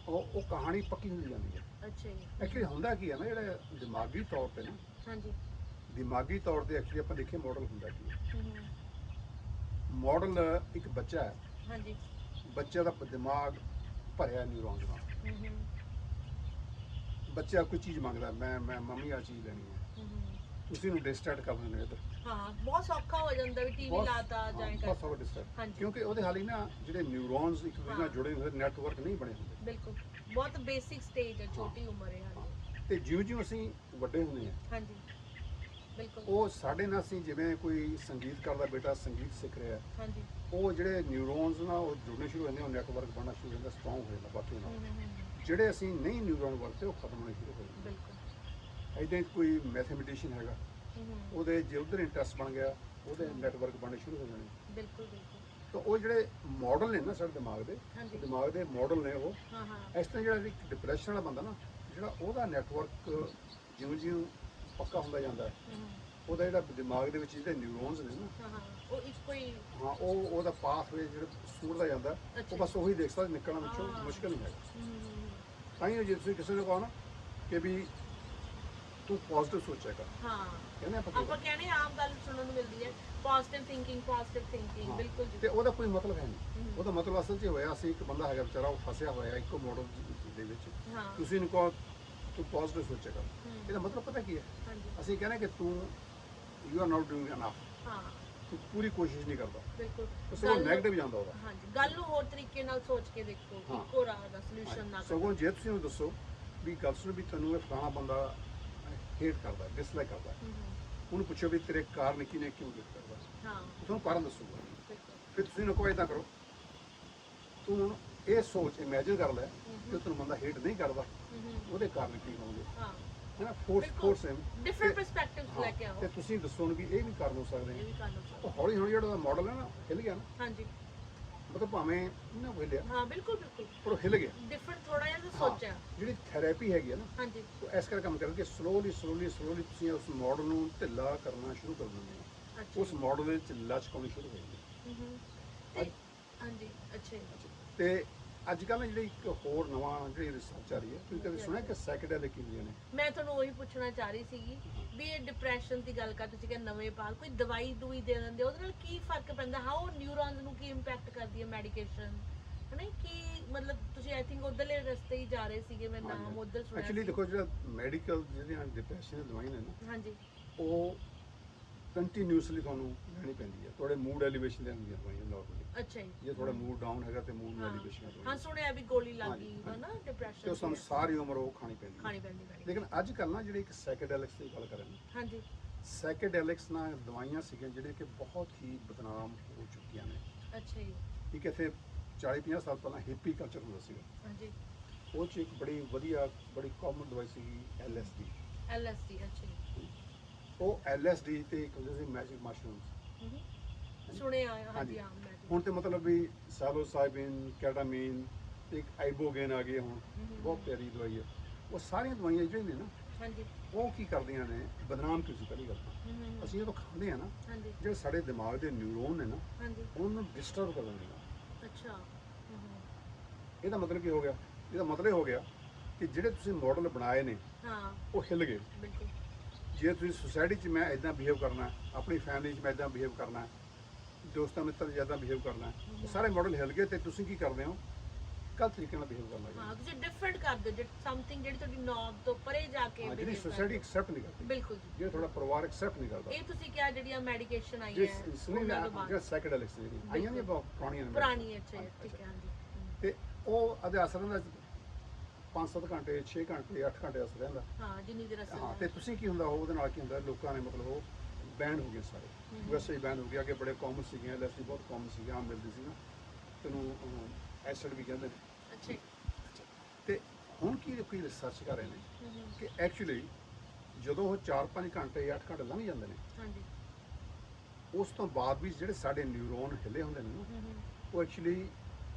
ਉਹ ਕਹਾਣੀ ਪੱਕੀ ਹੁੰਦੀ ਜਾਂਦੀ ਹੈ ਅੱਛਾ ਜੀ ਐਕਚੁਅਲੀ ਹੁੰਦਾ ਕੀ ਹੈ ਨਾ ਜਿਹੜਾ ਦਿਮਾਗੀ ਤੌਰ ਤੇ ਨਾ ਹਾਂਜੀ ਦਿਮਾਗੀ ਤੌਰ ਤੇ ਐਕਚੁਅਲੀ ਆਪਾਂ ਦੇਖੀਏ ਮਾਡਲ ਹੁੰਦਾ ਕੀ ਹੈ ਮਾਡਲ ਇੱਕ ਬੱਚਾ ਹੈ ਹਾਂਜੀ ਬੱਚੇ ਦਾ ਦਿਮਾਗ ਭਰਿਆ ਨਿਊਰੋਨਸ ਨਾਲ ਬੱਚਾ ਕੋਈ ਚੀਜ਼ ਮੰਗਦਾ ਮੈਂ ਮੰਮੀ ਆ ਚੀਜ਼ ਲੈਣੀ ਹੈ ਤੁਸੀਂ ਉਹਨੂੰ ਡਿਸਟਰੈਕਟ ਕਰ ਦਿੰਦੇ ਹੋ ਇੱਧਰ ਹਾਂ ਬਹੁਤ ਸੌਖਾ ਹੋ ਜਾਂਦਾ ਵੀ ਟੀਵੀ ਲਾਤਾ ਜਾਂ ਬਹੁਤ ਸੌਖਾ ਡਿਸਟਰੈਕਟ ਹਾਂਜੀ ਕਿਉਂਕਿ ਉਹਦੇ ਹਾਲੀ ਨਾ ਜਿਹੜੇ ਨਿਊਰੋਨਸ ਇੱਕ ਦੂਜੇ ਨਾਲ ਜੁੜੇ ਹੁੰਦੇ ਨੈਟਵਰਕ ਨਹੀਂ ਬਣੇ ਹੁੰਦੇ ਬਿਲਕੁਲ ਬਹੁਤ ਬੇਸਿਕ ਸਟੇਜ ਹੈ ਛੋਟੀ ਉਮਰ ਹੈ ਹਾਂਜੀ ਤੇ ਜਿਉਂ-ਜਿਉਂ ਅਸੀਂ ਵੱਡੇ ਹੁੰਦੇ ਹਾਂ ਹਾਂਜੀ ਬਿਲਕੁਲ ਉਹ ਸਾਡੇ ਨਾਲ ਅਸੀਂ ਜਿਵੇਂ ਕੋਈ ਸੰਗੀਤਕਾਰ ਦਾ ਬੇਟਾ ਸੰਗੀਤ ਸਿੱਖ ਰਿਹਾ ਹਾਂਜੀ ਉਹ ਜਿਹੜੇ ਨਿਊਰੋਨਸ ਨਾਲ ਉਹ ਜੁੜਨੇ ਸ਼ੁਰੂ ਹੁੰਦੇ ਉਹ ਨੈਟਵਰਕ ਬਣਨਾ ਸ਼ੁਰੂ ਹੋ ਜਾਂਦਾ ਸਟਰੋਂਗ ਹੋ ਜਾਂਦਾ ਬਾਕੀ ਨਾਲ ਜਿਹੜੇ ਅਸੀਂ ਨਹੀਂ ਨਿਊਰੋਨ ਵਰਤੇ ਉਹ ਖਤਮ ਹੋਣੇ ਸ਼ੁਰੂ ਹੋ ਜਾਂਦੇ ਬਿਲਕੁਲ ਇੱਦਾਂ ਕੋਈ ਮੈਥਮੈਟੀਸ਼ੀਅਨ ਹੈਗਾ ਉਹਦੇ ਜੇ ਉਧਰ ਇੰਟਰਸਟ ਬਣ ਗਿਆ ਉਹਦੇ ਨੈਟਵਰਕ ਬਣਨੇ ਸ਼ੁਰੂ ਹੋ ਜਾਣੇ ਬਿਲਕੁਲ ਬਿਲਕੁਲ ਤਾਂ ਉਹ ਜਿਹੜੇ ਮਾਡਲ ਨੇ ਨਾ ਸਾਡੇ ਦਿਮਾਗ ਦੇ ਮਾਡਲ ਨੇ ਉਹ ਹਾਂ ਹਾਂ ਇਸ ਤਰ੍ਹਾਂ ਜਿਹੜਾ ਇੱਕ ਡਿਪਰੈਸ਼ਨ ਵਾਲਾ ਬੰਦਾ ਨਾ ਜਿਹੜਾ ਉਹਦਾ ਨੈਟਵਰਕ ਜਿਉਂ-ਜਿਉਂ ਪੱਕਾ ਹੁੰਦਾ ਜਾਂਦਾ ਉਹਦਾ ਜਿਹੜਾ ਦਿਮਾਗ ਦੇ ਵਿੱਚ ਜਿਹੜੇ ਨਿਊਰੋਨਸ ਨੇ ਨਾ, ਹਾਂ ਹਾਂ ਉਹ ਇੱਕੋ ਹੀ ਹਾਂ ਉਹਦਾ ਪਾਥਵੇ ਜਿਹੜਾ ਸੂਰਦਾ ਜਾਂਦਾ, ਉਹ ਬਸ ਉਹੀ ਦੇਖ ਸਕਦਾ, ਨਿਕਲਣਾ ਵਿੱਚੋਂ ਮੁਸ਼ਕਲ ਨਹੀਂ ਹੈਗਾ। ਤਾਂ ਹੀ ਜੇ ਤੁਸੀਂ ਕਿਸੇ ਨੂੰ ਕਹੋ ਨਾ ਕਿ ਵੀ ਤੂੰ ਪੋਜ਼ਿਟਿਵ ਸੋਚਿਆ ਕਰ, ਹਾਂ ਕਹਿੰਦੇ ਆਪਾਂ ਕਹਿੰਦੇ ਆਮ ਗੱਲ ਸੁਣਨ ਨੂੰ ਮਿਲਦੀ ਹੈ ਪੋਜ਼ਿਟਿਵ ਥਿੰਕਿੰਗ ਹਾਂ। ਬਿਲਕੁਲ ਜੀ। ਤੇ ਉਹਦਾ ਕੋਈ ਮਤਲਬ ਹੈ ਨਹੀਂ। ਉਹਦਾ ਮਤਲਬ ਅਸਲ 'ਚ ਹੋਇਆ ਸੀ ਇੱਕ ਬੰਦਾ ਹੈਗਾ ਵਿਚਾਰਾ, ਉਹ ਫਸਿਆ ਹੋਇਆ ਇੱਕੋ ਮਾਡਲ ਦੇ ਵਿੱਚ, ਹਾਂ ਤੁਸੀਂ ਇਹਨੂੰ ਕਹੋ ਤੂੰ ਪੋਜ਼ਿਟਿਵ ਸੋਚਿਆ ਕਰ, ਇਹਦਾ ਮਤਲਬ ਪਤਾ ਕੀ ਹੈ? ਹਾਂਜੀ ਅਸੀਂ ਕਹਿੰਦੇ ਕਿ ਤੂੰ you are not doing enough, ਹਾਂ ਤੂੰ ਪੂਰੀ ਕੋਸ਼ਿਸ਼ ਨਹੀਂ ਕਰਦਾ, ਬਿਲਕੁਲ ਉਹ ਸਗੋਂ ਨੈਗੇਟਿਵ ਜਾਂਦਾ ਉਹਦਾ। ਹਾਂਜੀ ਗੱਲ ਨੂੰ ਹੋਰ ਤਰੀਕੇ ਨਾਲ ਸੋਚ ਕੇ ਦੇਖੋ, ਹਾਂ। ਇੱਕੋ ਰਾਹ ਦਾ ਸੋਲੂਸ਼ਨ ਨਾ ਕਰੋ। ਸਗੋਂ ਜੇ ਤੁਸੀਂ ਉਹਨੂੰ ਦੱਸੋ ਵੀ ਗੱਲ ਸੁਣ ਵੀ ਤੈਨੂੰ ਇਹ ਫਲਾਣਾ ਬੰਦਾ ਹੇਟ ਕਰਦਾ, ਡਿਸਲਾਈਕ ਕਰਦਾ, ਉਹਨੂੰ ਪੁੱਛੋ ਵੀ ਤੇਰੇ ਕਾਰਨ ਕੀ ਨੇ, ਕਿਉਂ ਹੇਟ ਕਰਦਾ, ਹਾਂ ਉਹ ਤੁਹਾਨੂੰ ਕਾਰਨ ਦੱਸੂਗਾ। ਬਿਲਕੁਲ ਫਿਰ ਤੁਸੀਂ ਉਹਨੂੰ ਕਹੋ ਏਦਾਂ ਕਰੋ, ਤੂੰ ਹੁਣ ਇਹ ਸੋਚ ਇਮੇਜਿਨ ਕਰ ਲੈ ਕਿ ਤੈਨੂੰ ਬੰਦਾ ਹੇਟ ਨਹੀਂ ਕਰਦਾ, ਉਹਦੇ ਕਾਰਨ ਕੀ ਹੋਣਗੇ, ਹਾਂ ਹੈ ਨਾ? ਫੋਰਸ ਹੈ ਡਿਫਰੈਂਟ ਪਰਸਪੈਕਟਿਵਸ ਲੈ ਕੇ ਆਓ, ਤੇ ਤੁਸੀਂ ਦੱਸੋ ਉਹਨੂੰ ਵੀ ਇਹ ਵੀ ਕਾਰਨ ਹੋ ਸਕਦੇ ਇਹ ਨੇ। ਵੀ ਕਰ ਲਓ। ਉਹ ਹੌਲੀ ਹੌਲੀ ਜਿਹੜਾ ਮਾਡਲ ਹੈ ਨਾ ਹਿੱਲ ਗਿਆ ਨਾ, ਹਾਂਜੀ ਮਤਲਬ ਭਾਵੇਂ ਨਾ ਹਿੱਲਿਆ ਹਾਂ ਬਿਲਕੁਲ ਬਿਲਕੁਲ ਪਰ ਉਹ ਹਿੱਲ ਗਿਆ। ਡਿਫਰੈਂਟ ਥੋੜਾ ਜਿਹਾ ਤਾਂ ਹਾਂ, ਸੋਚਿਆ। ਜਿਹੜੀ ਥੈਰੇਪੀ ਹੈਗੀ ਹੈ ਨਾ, ਹਾਂਜੀ ਉਹ ਇਸ ਕਰਕੇ ਕੰਮ ਕਰਨਗੇ, ਸਲੋਲੀ ਤੁਸੀਂ ਉਸ ਮਾਡਲ ਨੂੰ ਢਿੱਲਾ ਕਰਨਾ ਸ਼ੁਰੂ ਕਰ ਦਿੰਦੇ ਹੋ, ਅੱਛਾ ਉਸ ਮਾਡਲ ਦੇ ਵਿੱਚ ਲਚਕ ਆਉਣੀ ਸ਼ੁਰੂ ਹੋ ਜਾਂਦੀ ਤੇ ਹਾਂਜੀ ਅੱਛਾ ਜੀ। ਹੈ। ਤੇ ਅੱਜ ਕੱਲ੍ਹ ਜਿਹੜੀ ਇੱਕ ਹੋਰ ਨਵਾਂ ਜਿਹੜੀ ਰਿਸਰਚ ਆ ਰਹੀ ਹੈ, ਤੁਸੀਂ ਕਦੇ ਸੁਣਿਆ ਕਿ ਸਾਈਕੇਡੈਲਿਕ ਹੁੰਦੀਆਂ ਨੇ? ਮੈਂ ਤੁਹਾਨੂੰ ਉਹੀ ਪੁੱਛਣਾ ਚਾਹ ਰਹੀ ਸੀਗੀ ਵੀ ਇਹ ਡਿਪਰੈਸ਼ਨ ਦੀ ਗੱਲ ਕਰ, ਤੁਸੀਂ ਕਿ ਨਵੇਂ ਬਾਲ ਕੋਈ ਦਵਾਈ ਦੂਈ ਦੇ ਦਿੰਦੇ, ਉਹਦੇ ਨਾਲ ਕੀ ਫਰਕ ਪੈਂਦਾ? ਹਾਓ ਨਿਊਰੋਨਸ ਨੂੰ ਕੀ ਇੰਪੈਕਟ ਕਰਦੀ ਹੈ ਮੈਡੀਕੇਸ਼ਨ, ਹਨਾ? ਕੀ ਮਤਲਬ ਤੁਸੀਂ ਆਈ ਥਿੰਕ ਉਧਰਲੇ ਰਸਤੇ ਹੀ ਜਾ ਰਹੇ ਸੀਗੇ, ਮੈਂ ਨਾਮ ਉਧਰ ਸੁਣਿਆ ਐਕਚੁਅਲੀ ਸੀ। ਦੇਖੋ, ਜਿਹੜਾ ਮੈਡੀਕਲ ਜਿਹੜੀਆਂ ਡਿਪਰੈਸ਼ਨ ਦੀਆਂ ਦਵਾਈਆਂ ਨੇ ਨਾ, ਹਾਂਜੀ ਉਹ ਕੰਟੀਨਿਊਸਲੀ ਤੁਹਾਨੂੰ ਲੈਣੀ ਪੈਂਦੀ ਹੈ। ਤੁਹਾਡੇ ਮੂਡ ਐਲੀਵੇਸ਼ਨ ਦੀਆਂ ਹੁੰਦੀਆਂ ਦਵਾਈਆਂ ਨਾਰਮਲੀ। ਅੱਛਾ ਜੀ। ਜੇ ਤੁਹਾਡਾ ਮੂਡ ਡਾਊਨ ਹੈਗਾ ਤੇ ਮੂਡ ਐਲੀਵੇਸ਼ਨ ਦੀਆਂ ਹਾਂ ਦਵਾਈਆਂ, ਸੁਣਿਆ ਵੀ ਗੋਲੀ ਲੱਗ ਹਾਂਜੀ, ਗਈ ਹਨਾ ਤੇ ਡਿਪਰੈਸ਼ਨ ਉਹ ਸਾਨੂੰ ਸਾਰੀ ਉਮਰ ਉਹ ਖਾਣੀ ਪੈਂਦੀ ਹੈ। ਖਾਣੀ ਪੈਂਦੀ ਲੇਕਿਨ ਅੱਜ ਕੱਲ੍ਹ ਨਾ ਜਿਹੜੇ ਇੱਕ ਸਾਈਕੇਡੈਲਿਕਸ ਦੀ ਗੱਲ ਕਰਾਂ, ਹਾਂਜੀ ਸਾਈਕੇਡੈਲਿਕਸ ਨਾਲ ਦਵਾਈਆਂ ਸੀਗੀਆਂ ਜਿਹੜੀਆਂ ਕਿ ਬਹੁਤ ਹੀ ਬਦਨਾਮ ਹੋ ਚੁੱਕੀਆਂ ਨੇ। ਅੱਛਾ ਜੀ। ਇੱਕ ਇੱਥੇ 40-50 ਸਾਲ ਪਹਿਲਾਂ ਹਿੱਪੀ ਕਲਚਰ ਹੁੰਦਾ ਸੀਗਾ, ਹਾਂਜੀ ਉਹ 'ਚ ਇੱਕ ਬੜੀ ਵਧੀਆ ਬੜੀ ਕਾਮਨ ਦਵਾਈ ਸੀਗੀ LSD। LSD ਅੱਛਾ ਜੀ। ਉਹ LSD ਤੇ ਇੱਕ ਹੁੰਦੇ ਸੀ ਮੈਜਿਕ ਮਸ਼ਰੂਮਸ, ਸੁਣਿਆ ਹਾਂਜੀ ਹਾਂਜੀ। ਹਾਂ ਮੈਂ ਹੁਣ ਤੇ ਮਤਲਬ ਵੀ ਸਾਈਲੋਸਾਈਬਿਨ, ਕੈਟਾਮੀਨ, ਇੱਕ ਆਈਬੋਗੇਨ ਆ ਗਏ, ਹੁਣ ਬਹੁਤ ਪਿਆਰੀ ਦਵਾਈ ਹੈ। ਉਹ ਸਾਰੀਆਂ ਦਵਾਈਆਂ ਜਿਹੜੀਆਂ ਨੇ ਨਾ, ਹਾਂਜੀ ਉਹ ਕੀ ਕਰਦੀਆਂ ਨੇ, ਬਦਨਾਮ ਕਿਉਂ ਸੀ ਪਹਿਲੀ ਗੱਲ ਤਾਂ। ਅਸੀਂ ਜਦੋਂ ਖਾਂਦੇ ਆ ਨਾ, ਹਾਂਜੀ ਜਿਹੜੇ ਸਾਡੇ ਦਿਮਾਗ ਦੇ ਨਿਊਰੋਨ ਨੇ ਨਾ, ਹਾਂਜੀ ਉਹਨੂੰ ਡਿਸਟਰਬ ਕਰ ਦਿੰਦੀਆਂ। ਅੱਛਾ ਇਹਦਾ ਮਤਲਬ ਕੀ ਹੋ ਗਿਆ? ਇਹਦਾ ਮਤਲਬ ਇਹ ਹੋ ਗਿਆ ਕਿ ਜਿਹੜੇ ਤੁਸੀਂ ਮਾਡਲ ਬਣਾਏ ਨੇ ਹਾਂ ਉਹ ਹਿੱਲ ਗਏ। ਬਿਲਕੁਲ ਜੇ ਤੁਸੀਂ ਸੁਸਾਇਟੀ 'ਚ ਮੈਂ ਇਦਾਂ ਬਿਹੇਵ ਕਰਨਾ, ਆਪਣੀ ਫੈਮਿਲੀ 'ਚ ਮੈਂ ਇਦਾਂ ਬਿਹੇਵ ਕਰਨਾ, ਦੋਸਤਾਂ ਮਿੱਤਰ 'ਚ ਇਦਾਂ ਬਿਹੇਵ ਕਰਨਾ, ਉਹ ਸਾਰੇ ਮਾਡਲ ਹਿੱਲ ਗਏ ਤੇ ਤੁਸੀਂ ਕੀ ਕਰਦੇ ਹੋ? ਗਲਤ ਤਰੀਕੇ ਨਾਲ ਬਿਹੇਵ ਕਰਨ ਲੱਗ ਹਾਂ ਜਾਂਦੇ। ਤੁਸੀਂ ਡਿਫਰੈਂਟ ਕਰ ਦਿਓ ਜੇ ਸਮਥਿੰਗ ਜਿਹੜੀ ਤੁਹਾਡੀ ਨੌਰਮ ਤੋਂ ਪਰੇ ਜਾ ਕੇ ਜਿਹੜੀ behave ਸੁਸਾਇਟੀ ਕਰਦੇ ਹੋ। ਐਕਸੈਪਟ ਨਹੀਂ ਕਰਦੀ, ਬਿਲਕੁਲ ਜੀ। ਜਿਹੜਾ ਤੁਹਾਡਾ ਪਰਿਵਾਰ ਐਕਸੈਪਟ ਨਹੀਂ ਕਰਦਾ, ਇਹ ਤੁਸੀਂ ਕਿਹਾ ਜਿਹੜੀਆਂ ਮੈਡੀਕੇਸ਼ਨ ਆਈਆਂ ਜਿਸ ਉਹਨਾਂ ਤੋਂ ਜਿਹੜਾ ਬਾਅਦ ਸਾਈਕੇਡੈਲਿਕਸ ਜਿਹੜੀ ਆਈਆਂ ਨੇ ਬਹੁਤ ਪੁਰਾਣੀਆਂ ਨੇ, ਪੁਰਾਣੀ ਅੱਛਾ ਜੀ, ਠੀਕ ਹੈ ਹਾਂਜੀ ਤੇ ਉਹ ਅਦੇ ਅਸਰ ਰਹਿੰਦਾ 5-7 ਘੰਟੇ, 6 ਘੰਟੇ, 8 ਘੰਟੇ ਅਸਰ ਰਹਿੰਦਾ। ਹਾਂ ਜਿੰਨੀ ਦੇਰ ਅਸਰ ਹਾਂ, ਤੇ ਤੁਸੀਂ ਕੀ ਹੁੰਦਾ ਉਹਦੇ ਨਾਲ ਕੀ ਹੁੰਦਾ, ਲੋਕਾਂ ਨੇ ਮਤਲਬ ਉਹ ਬੈਨ ਹੋ ਗਏ ਸਾਰੇ, USA ਬੈਨ ਹੋ ਗਿਆ, ਕਿ ਬੜੇ ਕਾਮਨ ਸੀਗੀਆਂ, LSD ਬਹੁਤ ਕਾਮਨ ਸੀਗੀਆਂ, ਆਮ ਮਿਲਦੀ ਸੀ ਨਾ, ਤੈਨੂੰ ਐਸਿਡ ਵੀ ਕਹਿੰਦੇ ਨੇ। ਅੱਛਾ ਜੀ। ਤੇ ਹੁਣ ਕੀ ਕੋਈ ਰਿਸਰਚ ਕਰ ਰਹੇ ਨੇ ਕਿ ਐਕਚੁਅਲੀ ਜਦੋਂ ਉਹ 4-5 ਘੰਟੇ ਜਾਂ 8 ਘੰਟੇ ਲੰਘ ਜਾਂਦੇ ਨੇ, ਹਾਂਜੀ ਉਸ ਤੋਂ ਬਾਅਦ ਵੀ ਜਿਹੜੇ ਸਾਡੇ ਨਿਊਰੋਨ ਹਿੱਲੇ ਹੁੰਦੇ ਨੇ ਨਾ, ਉਹ ਐਕਚੁਅਲੀ